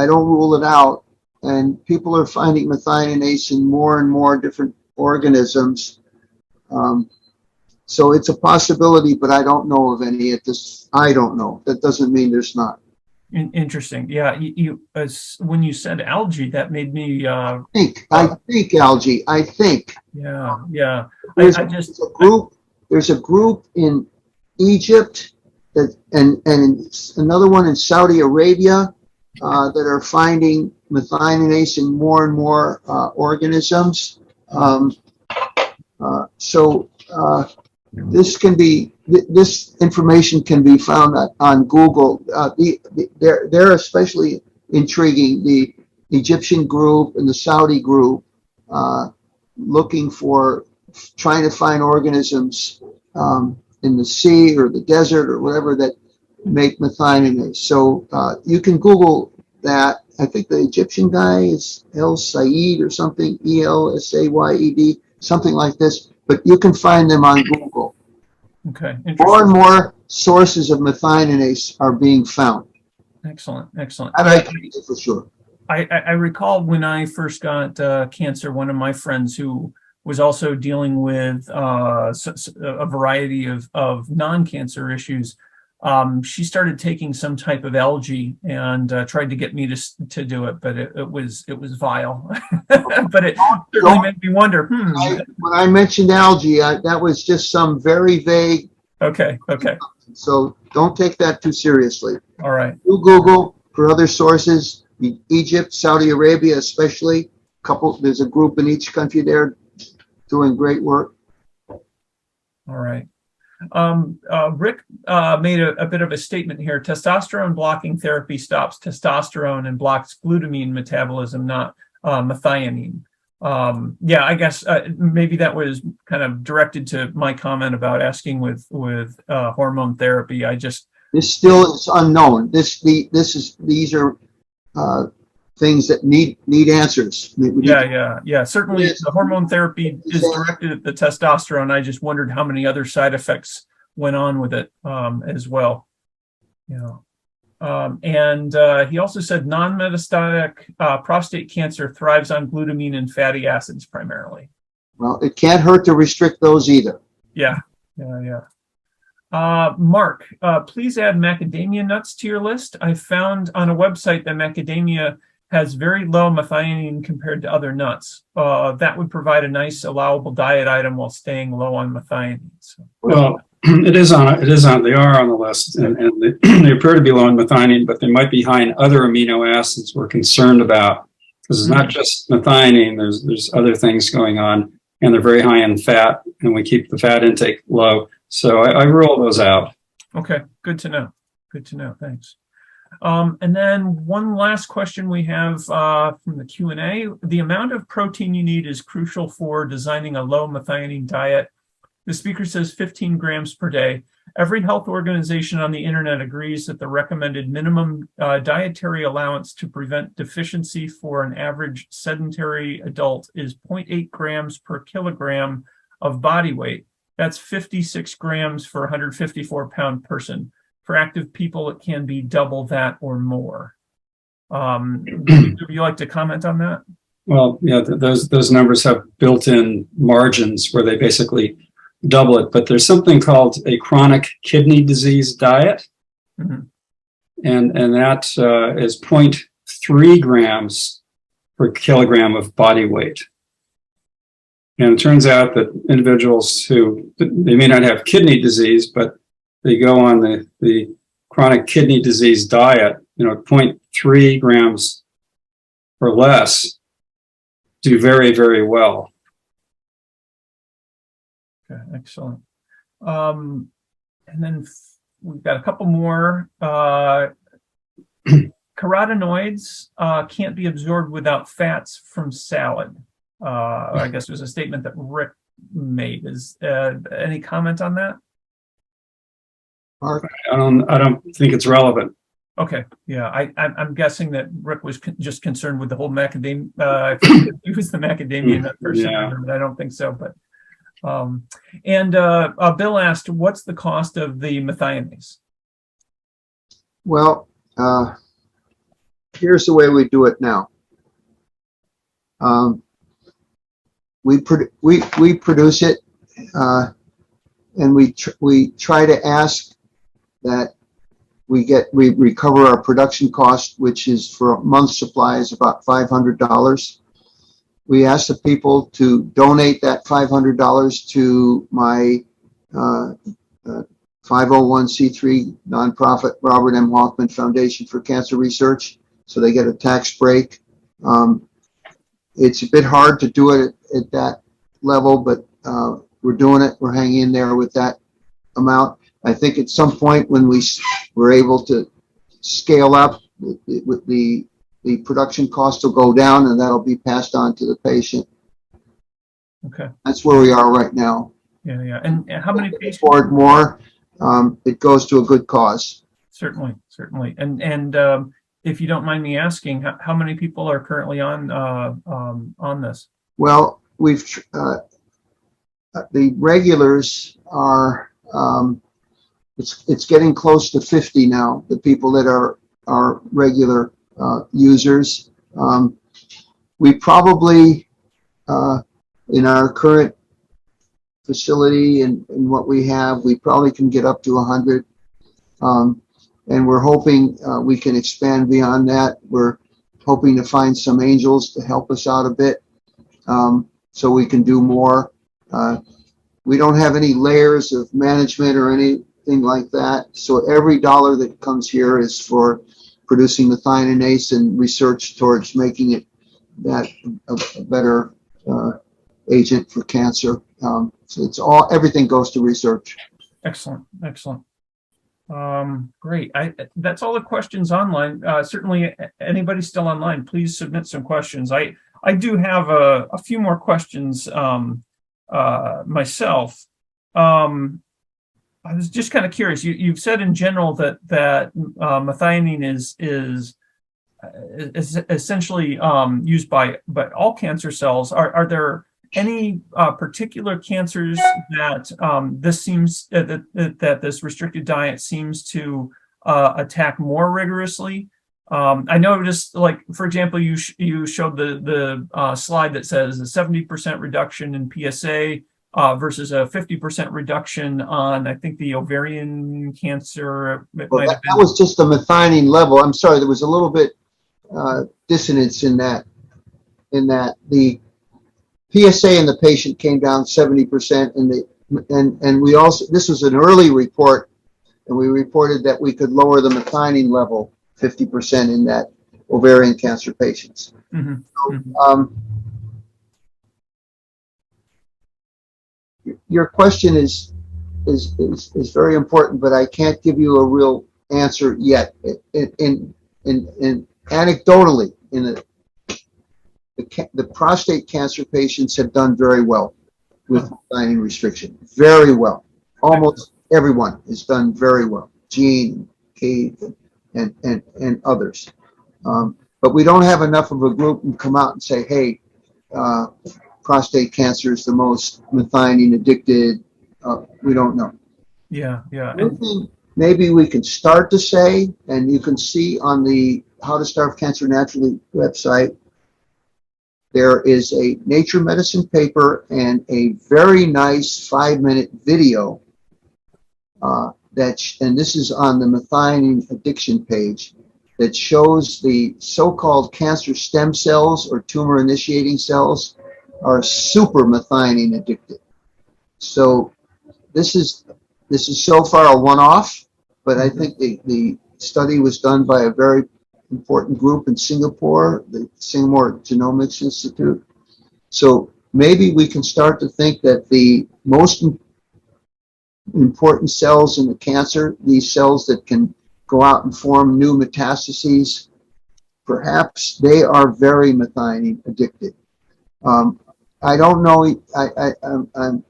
don't rule it out. And people are finding methionase in more and more different organisms. So it's a possibility, but I don't know of any at this. I don't know. That doesn't mean there's not. Interesting. Yeah, when you said algae, that made me I think algae. I think. Yeah, yeah. There's a group in Egypt and another one in Saudi Arabia that are finding methionase in more and more organisms. This information can be found on Google. They're especially intriguing. The Egyptian group and the Saudi group trying to find organisms in the sea or the desert or whatever that make methionase. So you can Google that. I think the Egyptian guy is El Sayed or something, ELSAYED, something like this. But you can find them on Google. Okay. More and more sources of methionase are being found. Excellent, excellent. And I can say for sure. I recall when I first got cancer, one of my friends who was also dealing with a variety of non-cancer issues, she started taking some type of algae and tried to get me to do it, but it was vile. But it certainly made me wonder. When I mentioned algae, that was just some very vague. Okay. So don't take that too seriously. All right. You Google for other sources. Egypt, Saudi Arabia, especially. There's a group in each country there doing great work. All right. Rick made a bit of a statement here. Testosterone blocking therapy stops testosterone and blocks glutamine metabolism, not methionine. Yeah, I guess maybe that was kind of directed to my comment about asking with hormone therapy. This still is unknown. These are things that need answers. Yeah. Certainly, the hormone therapy is directed at the testosterone. I just wondered how many other side effects went on with it as well. Yeah. And he also said non-metastatic prostate cancer thrives on glutamine and fatty acids primarily. Well, it can't hurt to restrict those either. Yeah. Mark, please add macadamia nuts to your list. I found on a website that macadamia has very low methionine compared to other nuts. That would provide a nice allowable diet item while staying low on methionine. So. Well, they are on the list, and they appear to be low in methionine, but they might be high in other amino acids we're concerned about. Because it's not just methionine, there's other things going on, and they're very high in fat, and we keep the fat intake low. So I rule those out. Okay, good to know. Thanks. And then one last question we have from the Q&A. The amount of protein you need is crucial for designing a low methionine diet. The speaker says 15 grams per day. Every health organization on the internet agrees that the recommended minimum dietary allowance to prevent deficiency for an average sedentary adult is 0.8 grams per kilogram of body weight. That's 56 grams for a 154-pound person. For active people, it can be double that or more. Would you like to comment on that? Well, yeah, those numbers have built-in margins where they basically double it. But there's something called a chronic kidney disease diet, and that is 0.3 grams per kilogram of body weight. And it turns out that individuals who, they may not have kidney disease, but they go on the chronic kidney disease diet, 0.3 grams or less, do very, very well. Okay, excellent. And then we've got a couple more. Carotenoids can't be absorbed without fats from salad. I guess it was a statement that Rick made. Is any comment on that? Mark? I don't think it's relevant. Okay, yeah, I'm guessing that Rick was just concerned with the whole macadamia. He was the macadamia nut person, Yeah. but I don't think so. But Bill asked, "What's the cost of the methionase?" Well, here's the way we do it now. We produce it, and we try to ask that we recover our production cost, which is for a month's supply is about $500. We ask the people to donate that $500 to my 501c3 nonprofit Robert M. Hoffman Foundation for Cancer Research, so they get a tax break. It's a bit hard to do it at that level, but we're doing it. We're hanging in there with that amount. I think at some point when we're able to scale up, with the production cost will go down, and that'll be passed on to the patient. Okay. That's where we are right now. Yeah. And how many patients? Afford more, it goes to a good cause. Certainly. And if you don't mind me asking, how many people are currently on this? Well, we've the regulars are it's getting close to 50 now. The people that are regular users. We probably in our current facility and what we have, we probably can get up to 100. And we're hoping we can expand beyond that. We're hoping to find some angels to help us out a bit, so we can do more. We don't have any layers of management or anything like that. So every dollar that comes here is for producing methionase and research towards making it that a better agent for cancer. So everything goes to research. Excellent. Great. That's all the questions online. Certainly, anybody still online, please submit some questions. I do have a few more questions myself. I was just kind of curious. You've said in general that methionine is essentially used by all cancer cells. Are there any particular cancers that this restricted diet seems to attack more rigorously? I noticed, like, for example, you showed the slide that says a 70% reduction in PSA versus a 50% reduction on, I think, the ovarian cancer. Well, that was just the methionine level. I'm sorry, there was a little bit dissonance in that. The PSA in the patient came down 70%, and we also, this was an early report, and we reported that we could lower the methionine level 50% in that ovarian cancer patients. Mm-hmm. So, your question is very important, but I can't give you a real answer yet. In anecdotally, the prostate cancer patients have done very well with methionine restriction. Very well. Almost everyone has done very well. Gene, Kate, and others. But we don't have enough of a group who come out and say, hey, prostate cancer is the most methionine addicted. We don't know. Yeah. Maybe we can start to say, and you can see on the How to Starve Cancer Naturally website, there is a Nature Medicine paper and a very nice 5-minute video and this is on the methionine addiction page, that shows the so-called cancer stem cells or tumor initiating cells are super methionine addicted. So this is so far a one-off, but I think the study was done by a very important group in Singapore, the Singapore Genomics Institute. So maybe we can start to think that the most important cells in the cancer, these cells that can go out and form new metastases, perhaps they are very methionine addicted. I don't know, I'm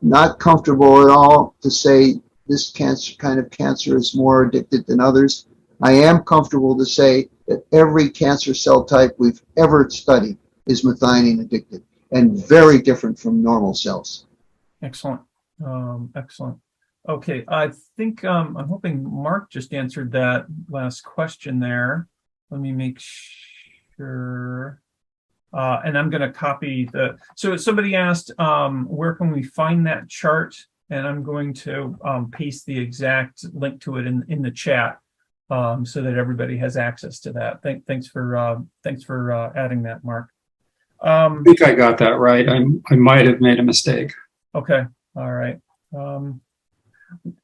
not comfortable at all to say this kind of cancer is more addicted than others. I am comfortable to say that every cancer cell type we've ever studied is methionine addicted and very different from normal cells. Excellent. Excellent. Okay, I think I'm hoping Mark just answered that last question there. Let me make sure. And I'm going to copy so somebody asked, where can we find that chart? And I'm going to paste the exact link to it in the chat so that everybody has access to that. Thanks for adding that, Mark. I think I got that right. I might have made a mistake. Okay. All right.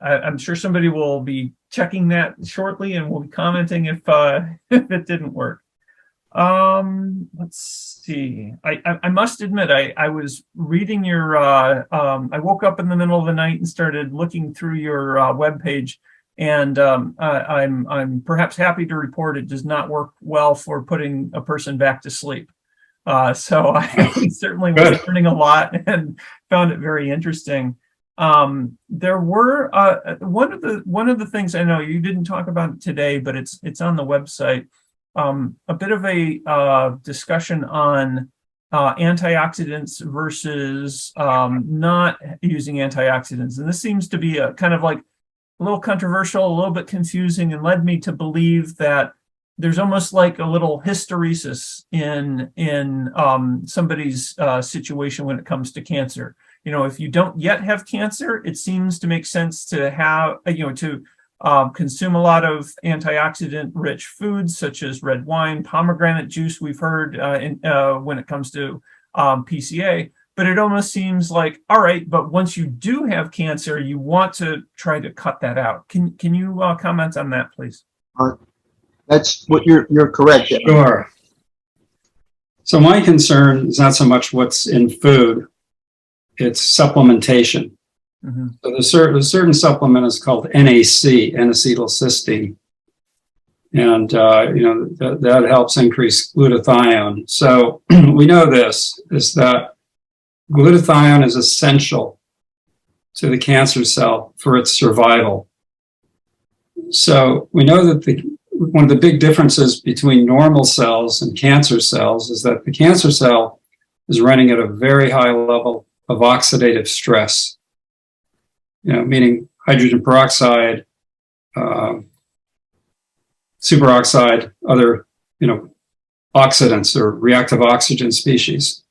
I'm sure somebody will be checking that shortly and will be commenting if it didn't work. Let's see. I must admit, I was reading your. I woke up in the middle of the night and started looking through your webpage, and I'm perhaps happy to report it does not work well for putting a person back to sleep. So I certainly was learning a lot and found it very interesting. There were one of the things, I know you didn't talk about it today, but it's on the website. A bit of a discussion on antioxidants versus not using antioxidants, and this seems to be a kind of like a little controversial, a little bit confusing, and led me to believe that there's almost like a little hysteresis in somebody's situation when it comes to cancer. You know, if you don't yet have cancer, it seems to make sense to have, to consume a lot of antioxidant-rich foods such as red wine, pomegranate juice. We've heard when it comes to PCA, but it almost seems like, all right, but once you do have cancer, you want to try to cut that out. Can you comment on that, please? That's what you're correct. Sure. So my concern is not so much what's in food, it's supplementation. Mm-hmm. So the certain supplement is called NAC, N-acetylcysteine, and that helps increase glutathione. So we know this is that glutathione is essential to the cancer cell for its survival. So we know that one of the big differences between normal cells and cancer cells is that the cancer cell is running at a very high level of oxidative stress, meaning hydrogen peroxide, superoxide, other, oxidants or reactive oxygen species.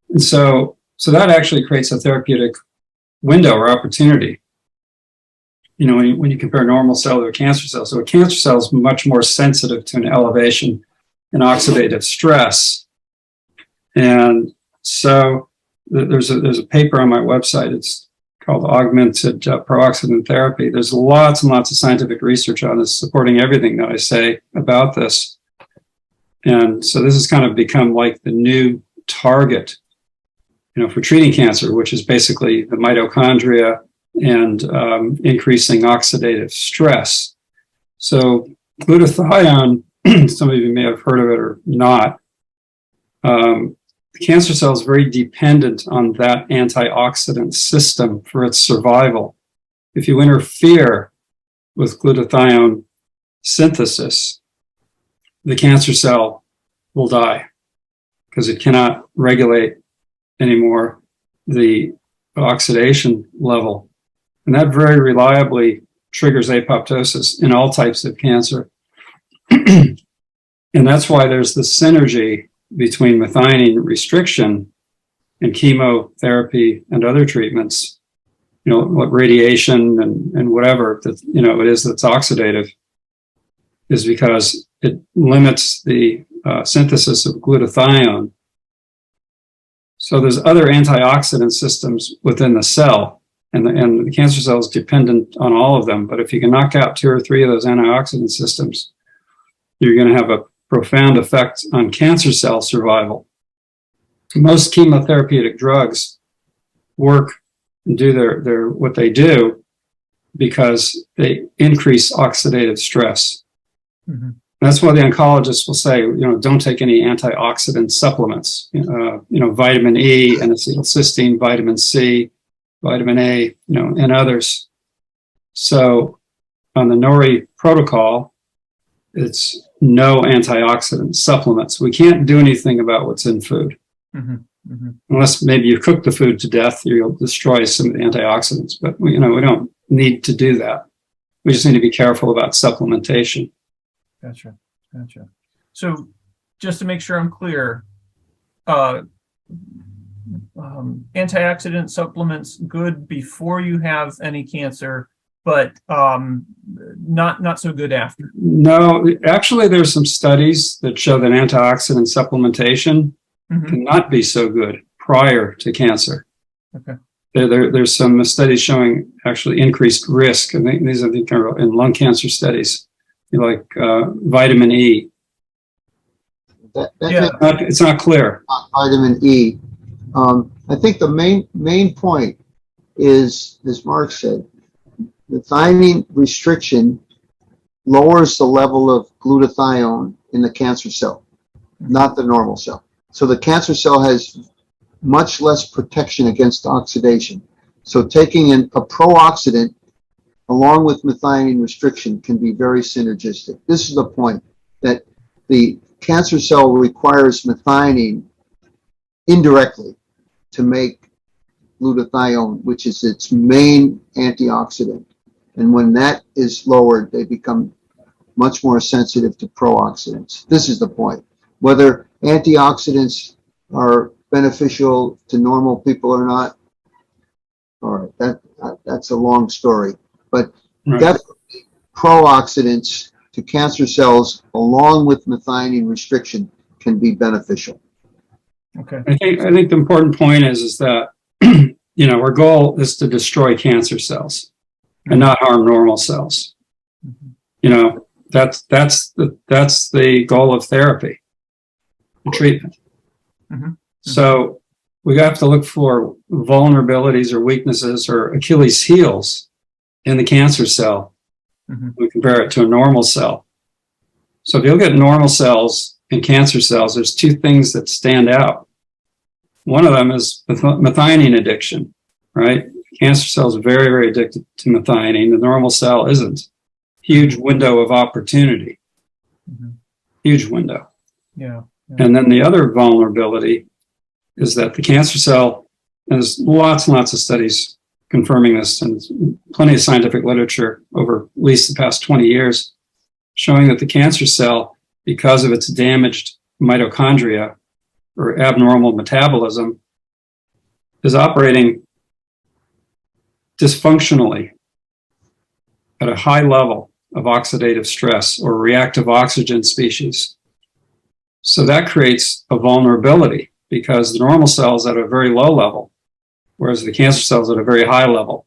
And so that actually creates a therapeutic window or opportunity. When you compare a normal cell to a cancer cell. So a cancer cell is much more sensitive to an elevation in oxidative stress. And so there's a paper on my website. It's called Augmented Pro-Oxidant Therapy. There's lots and lots of scientific research on this, supporting everything that I say about this. And so this has kind of become like the new target, for treating cancer, which is basically the mitochondria and increasing oxidative stress. So glutathione, some of you may have heard of it or not. The cancer cell is very dependent on that antioxidant system for its survival. If you interfere with glutathione synthesis, the cancer cell will die because it cannot regulate anymore the oxidation level. And that very reliably triggers apoptosis in all types of cancer. And that's why there's the synergy between methionine restriction and chemotherapy and other treatments, what radiation and whatever that, it is that's oxidative, is because it limits the synthesis of glutathione. So there's other antioxidant systems within the cell, and the cancer cell is dependent on all of them. But if you can knock out 2 or 3 of those antioxidant systems, you're going to have a profound effect on cancer cell survival. Most chemotherapeutic drugs work and do their what they do because they increase oxidative stress. Mm-hmm. That's why the oncologists will say, don't take any antioxidant supplements. Vitamin E, N-acetylcysteine, vitamin C, vitamin A, and others. So on the NORI protocol, it's no antioxidant supplements. We can't do anything about what's in food. Mm-hmm. Mm-hmm. Unless maybe you cook the food to death, you'll destroy some of the antioxidants. But we don't need to do that. We just need to be careful about supplementation. Gotcha. So just to make sure I'm clear, antioxidant supplements good before you have any cancer, but not so good after. No, actually, there's some studies that show that antioxidant supplementation cannot be so good prior to cancer. Okay. There's some studies showing actually increased risk. I think these are in lung cancer studies, like vitamin E. It's not clear. Vitamin E. I think the main point is, as Mark said, methionine restriction lowers the level of glutathione in the cancer cell, not the normal cell. So the cancer cell has much less protection against oxidation. So taking a pro-oxidant along with methionine restriction can be very synergistic. This is the point, that the cancer cell requires methionine indirectly to make glutathione, which is its main antioxidant. And when that is lowered, they become much more sensitive to pro-oxidants. This is the point. Whether antioxidants are beneficial to normal people or not, all right, that's a long story. But definitely pro-oxidants to cancer cells along with methionine restriction can be beneficial. Okay. I think the important point is that our goal is to destroy cancer cells and not harm normal cells. Mm-hmm. That's the goal of therapy, the treatment. Mm-hmm. So we have to look for vulnerabilities or weaknesses or Achilles heels in the cancer cell. Mm-hmm. We compare it to a normal cell. So if you look at normal cells and cancer cells, there's 2 things that stand out. One of them is methionine addiction, right? Cancer cells are very, very addicted to methionine. The normal cell isn't. Huge window of opportunity. Mm-hmm. Huge window. Yeah. And then the other vulnerability is that the cancer cell, there's lots and lots of studies confirming this, and plenty of scientific literature over at least the past 20 years showing that the cancer cell, because of its damaged mitochondria or abnormal metabolism, is operating dysfunctionally at a high level of oxidative stress or reactive oxygen species. So that creates a vulnerability because the normal cell is at a very low level, whereas the cancer cell is at a very high level.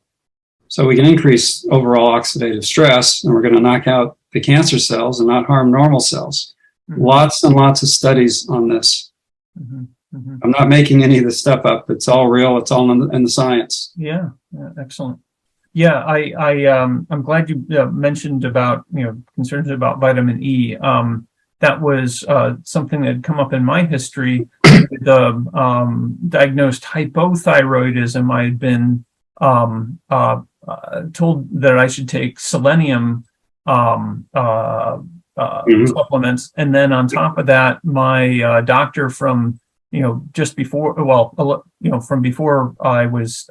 So we can increase overall oxidative stress, and we're going to knock out the cancer cells and not harm normal cells. Mm-hmm. Lots and lots of studies on this. Mm-hmm. Mm-hmm. I'm not making any of this stuff up. It's all real. It's all in the science. Yeah, excellent. Yeah, I'm glad you mentioned about, concerns about vitamin E. That was something that had come up in my history. The diagnosed hypothyroidism, I had been told that I should take selenium supplements, and then on top of that, my doctor from just before, from before I was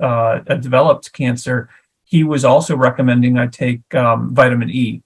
developed cancer, he was also recommending I take vitamin E.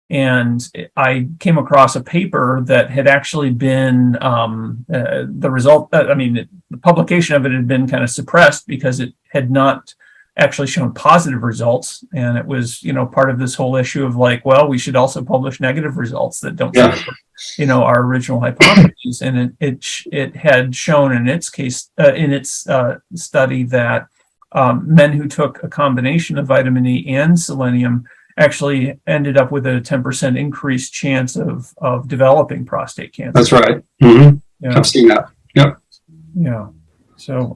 And I came across a paper that had actually been the result. The publication of it had been kind of suppressed because it had not actually shown positive results, and it was part of this whole issue of like, well, we should also publish negative results that don't support our original hypotheses. And it had shown in its case in its study that men who took a combination of vitamin E and selenium actually ended up with a 10% increased chance of developing prostate cancer. That's right. Mm-hmm. Yeah. I've seen that. Yep. Yeah. So,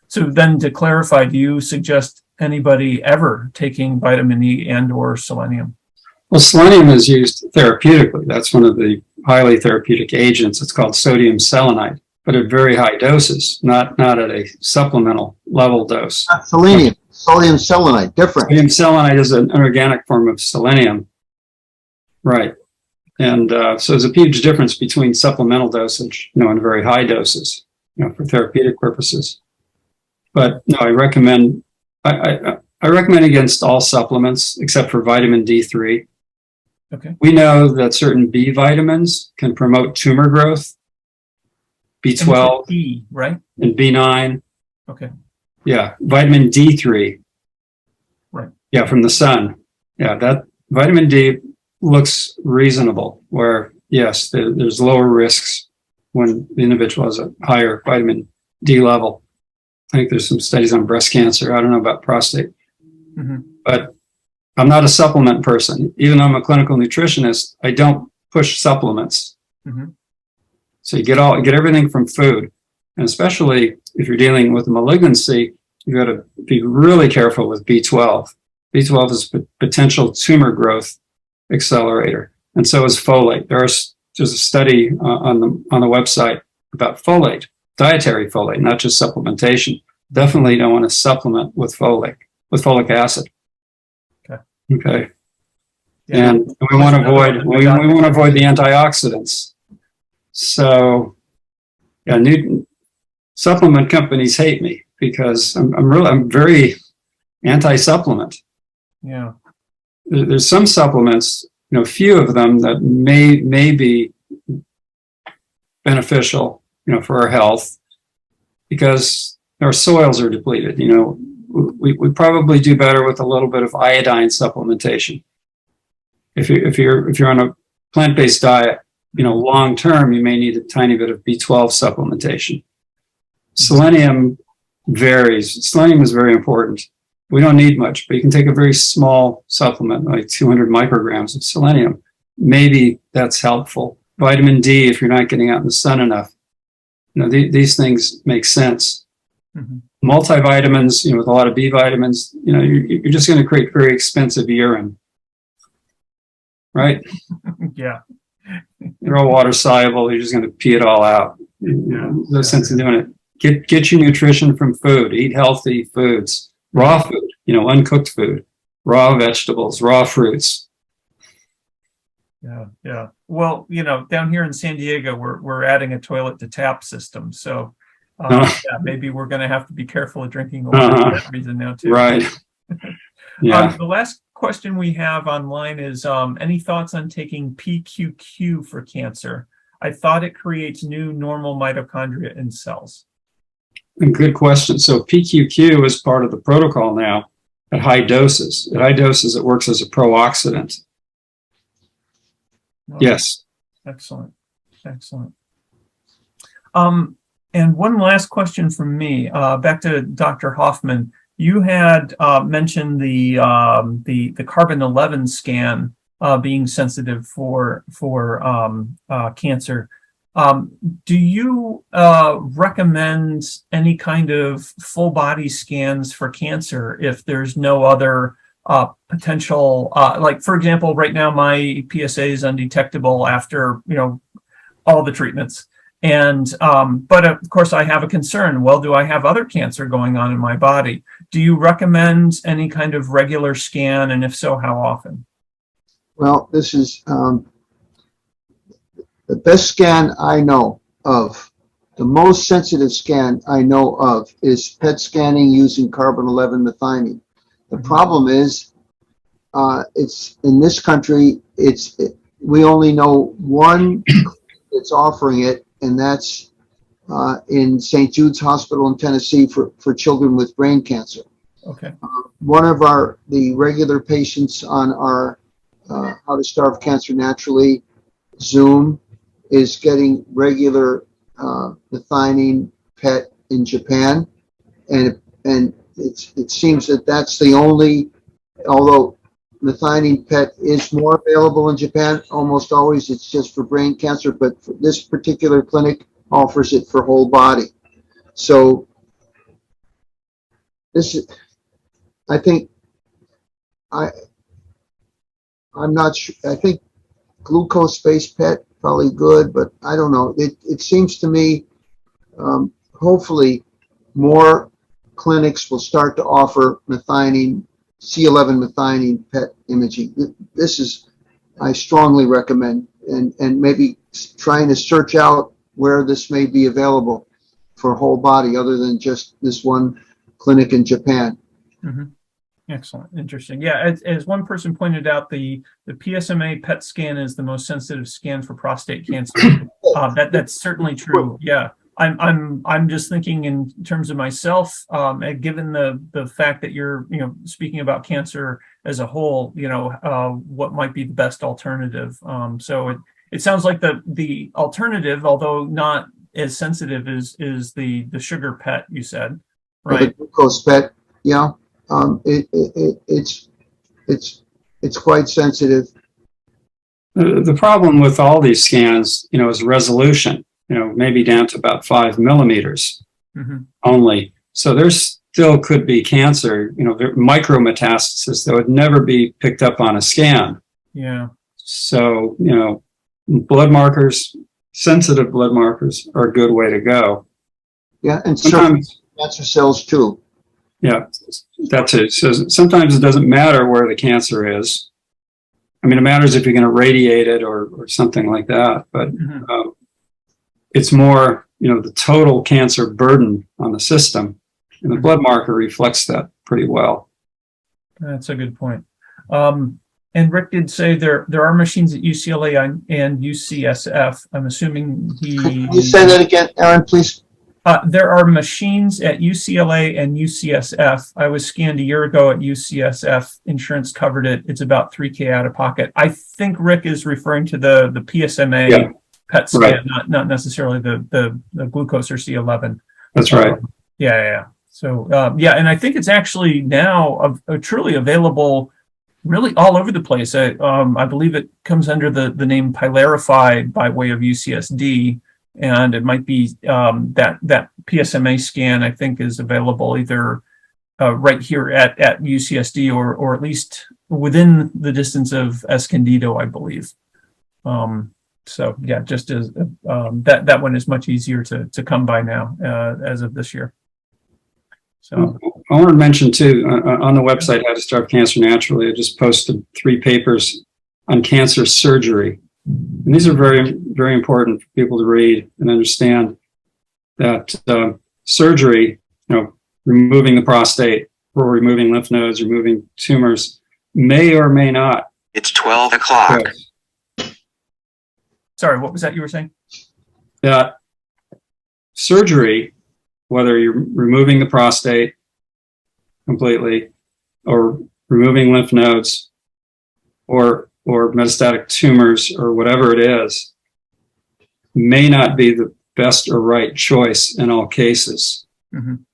so then to clarify, do you suggest anybody ever taking vitamin E and or selenium? Well, selenium is used therapeutically. That's one of the highly therapeutic agents. It's called sodium selenite, but at very high doses, not at a supplemental level dose. Not selenium, sodium selenite, different. Sodium selenite is an organic form of selenium. Right. And so there's a huge difference between supplemental dosage, and very high doses, for therapeutic purposes. But no, I recommend against all supplements except for vitamin D3. Okay. We know that certain B vitamins can promote tumor growth, B12, D, right? and B9. Okay. Yeah, vitamin D3. Right. Yeah, from the sun. Yeah, that vitamin D looks reasonable, where yes, there's lower risks when the individual has a higher vitamin D level. I think there's some studies on breast cancer. I don't know about prostate. Mm-hmm. But I'm not a supplement person. Even though I'm a clinical nutritionist, I don't push supplements. Mm-hmm. So you get everything from food. And especially if you're dealing with a malignancy, you got to be really careful with B12. B12 is potential tumor growth accelerator, and so is folate. There's a study on the website about folate, dietary folate, not just supplementation. Definitely don't want to supplement with folic acid. Okay. Yeah. And we want to avoid the antioxidants. So, yeah, supplement companies hate me because I'm very anti-supplement. Yeah. There's some supplements, few of them that may be beneficial, for our health, because our soils are depleted. We probably do better with a little bit of iodine supplementation. If you're on a plant-based diet, long term, you may need a tiny bit of B12 supplementation. Selenium varies. Selenium is very important. We don't need much, but you can take a very small supplement, like 200 micrograms of selenium. Maybe that's helpful. Vitamin D, if you're not getting out in the sun enough. These things make sense. Mm-hmm. Multivitamins, with a lot of B vitamins, you're just going to create very expensive urine. Right? Yeah. They're all water soluble. You're just going to pee it all out. Yeah. No sense in doing it. Get your nutrition from food. Eat healthy foods. Raw food, uncooked food, raw vegetables, raw fruits. Yeah, yeah. Well, down here in San Diego, we're adding a toilet to tap system, so maybe we're going to have to be careful of drinking the water for that reason now too. Right. Yeah. The last question we have online is: any thoughts on taking PQQ for cancer? I thought it creates new normal mitochondria in cells. Good question. So PQQ is part of the protocol now at high doses. At high doses, it works as a pro-oxidant. Oh, yes. Excellent. Excellent. And one last question from me, back to Dr. Hoffman. You had mentioned the carbon 11 scan being sensitive for cancer. Do you recommend any kind of full body scans for cancer if there's no other potential, like for example, right now my PSA is undetectable after, all the treatments. And, but of course I have a concern. Well, do I have other cancer going on in my body? Do you recommend any kind of regular scan? And if so, how often? Well, this is the best scan I know of. The most sensitive scan I know of is PET scanning using carbon-11 methionine. The problem is, it's in this country, we only know one that's offering it, and that's in St. Jude's Hospital in Tennessee for children with brain cancer. Okay. One of the regular patients on our How to Starve Cancer Naturally Zoom is getting regular methionine PET in Japan, and it seems that that's the only, although methionine PET is more available in Japan, almost always it's just for brain cancer, but this particular clinic offers it for whole body. So this is, I think, I'm not sure, I think glucose-based PET probably good, but I don't know. It seems to me, hopefully, more clinics will start to offer methionine, C11 methionine PET imaging. This is, I strongly recommend, and maybe trying to search out where this may be available for whole body other than just this one clinic in Japan. Mm-hmm. Excellent. Interesting. Yeah, as one person pointed out, the PSMA PET scan is the most sensitive scan for prostate cancer. That's certainly true. Yeah. I'm just thinking in terms of myself, given the fact that you're, speaking about cancer as a whole, what might be the best alternative. So it sounds like the alternative, although not as sensitive, is the sugar PET, you said, right? The glucose PET, yeah. It's quite sensitive. The problem with all these scans, is resolution, maybe down to about 5 millimeters only. So there still could be cancer, micrometastasis that would never be picked up on a scan. Yeah. So, blood markers, sensitive blood markers are a good way to go. Yeah, and sometimes cancer cells too. Yeah, that's it. So sometimes it doesn't matter where the cancer is. I mean, it matters if you're going to radiate it or something like that. But it's more, the total cancer burden on the system. And the blood marker reflects that pretty well. That's a good point. And Rick did say there are machines at UCLA and UCSF. I'm assuming Can you say that again, Aaron, please? There are machines at UCLA and UCSF. I was scanned a year ago at UCSF. Insurance covered it. It's about $3,000 out of pocket. I think Rick is referring to the PSMA PET scan, right. not necessarily the glucose or C11. That's right. Yeah. So and I think it's actually now truly available, really all over the place. I believe it comes under the name Pylarify by way of UCSD. And it might be that PSMA scan, I think, is available either right here at UCSD or at least within the distance of Escondido, I believe. So yeah, just as that one is much easier to come by now as of this year. So I want to mention too, on the website How to Starve Cancer Naturally, I just posted 3 papers on cancer surgery. And these are very, very important for people to read and understand that surgery, removing the prostate or removing lymph nodes, removing tumors, may or may not. It's 12 o'clock. Sorry, what was that you were saying? That surgery, whether you're removing the prostate completely or removing lymph nodes or metastatic tumors or whatever it is, may not be the best or right choice in all cases.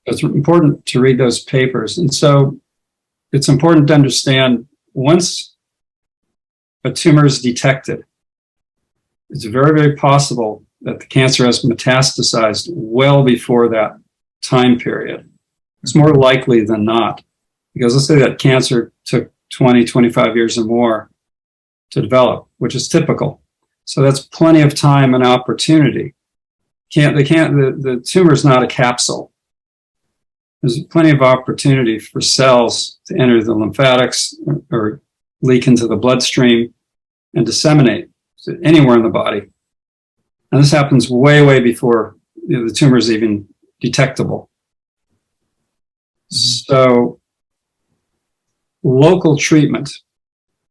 It's important to read those papers. And so it's important to understand once a tumor is detected, it's very, very possible that the cancer has metastasized well before that time period. It's more likely than not, because let's say that cancer took 20, 25 years or more to develop, which is typical. So that's plenty of time and opportunity. The tumor is not a capsule. There's plenty of opportunity for cells to enter the lymphatics or leak into the bloodstream and disseminate anywhere in the body. And this happens way, way before the tumor is even detectable. So local treatment,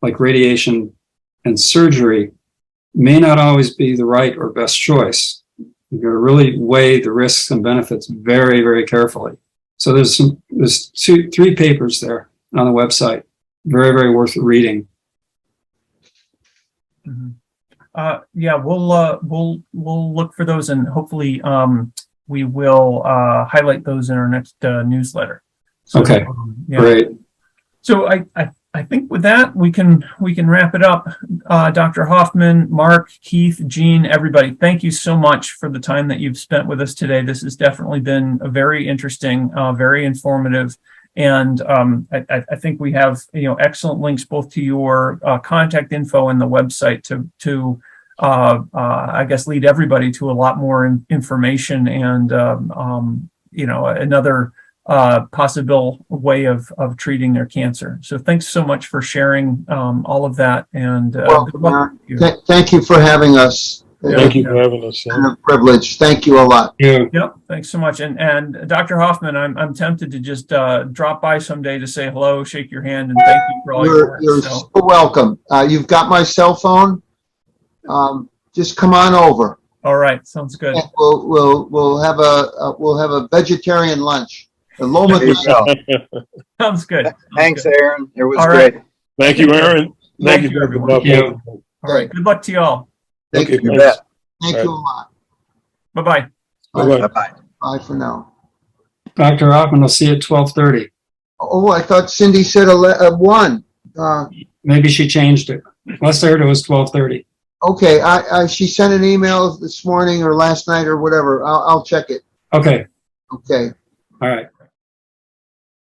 like radiation and surgery, may not always be the right or best choice. You've got to really weigh the risks and benefits very, very carefully. So there's 3 papers there on the website, very, very worth reading. Yeah, we'll look for those, and hopefully we will highlight those in our next newsletter. So, Okay, yeah. great. So I think with that we can wrap it up. Dr. Hoffman, Mark, Keith, Jean, everybody, thank you so much for the time that you've spent with us today. This has definitely been a very interesting, very informative, and I think we have excellent links both to your contact info and the website to I guess lead everybody to a lot more information and another possible way of treating their cancer. So thanks so much for sharing all of that, and good luck to you. Thank you for having us. Thank you for having us. It's been a privilege. Thank you a lot. Yeah. Yep, thanks so much. And Dr. Hoffman, I'm tempted to just drop by someday to say hello, shake your hand, and thank you for all your work. You're so welcome. You've got my cell phone. Just come on over. All right, sounds good. And we'll have a vegetarian lunch. The There you go. Sounds good. Thanks, Aaron. It was All right. great. Thank you, Aaron. Thank Thank you, you, everyone. Dr. Thank Buffalo. All right, good luck to you all. Thank Okay, you. You bet. Thank you a lot. Bye-bye. Bye-bye. Bye-bye. Bye for now. Dr. Hoffman, I'll see you at 12:30. Oh, I thought Cindy said 1. Maybe she changed it. Last I heard it was 12:30. Okay, she sent an email this morning or last night or whatever. I'll check it. Okay, Okay. all right.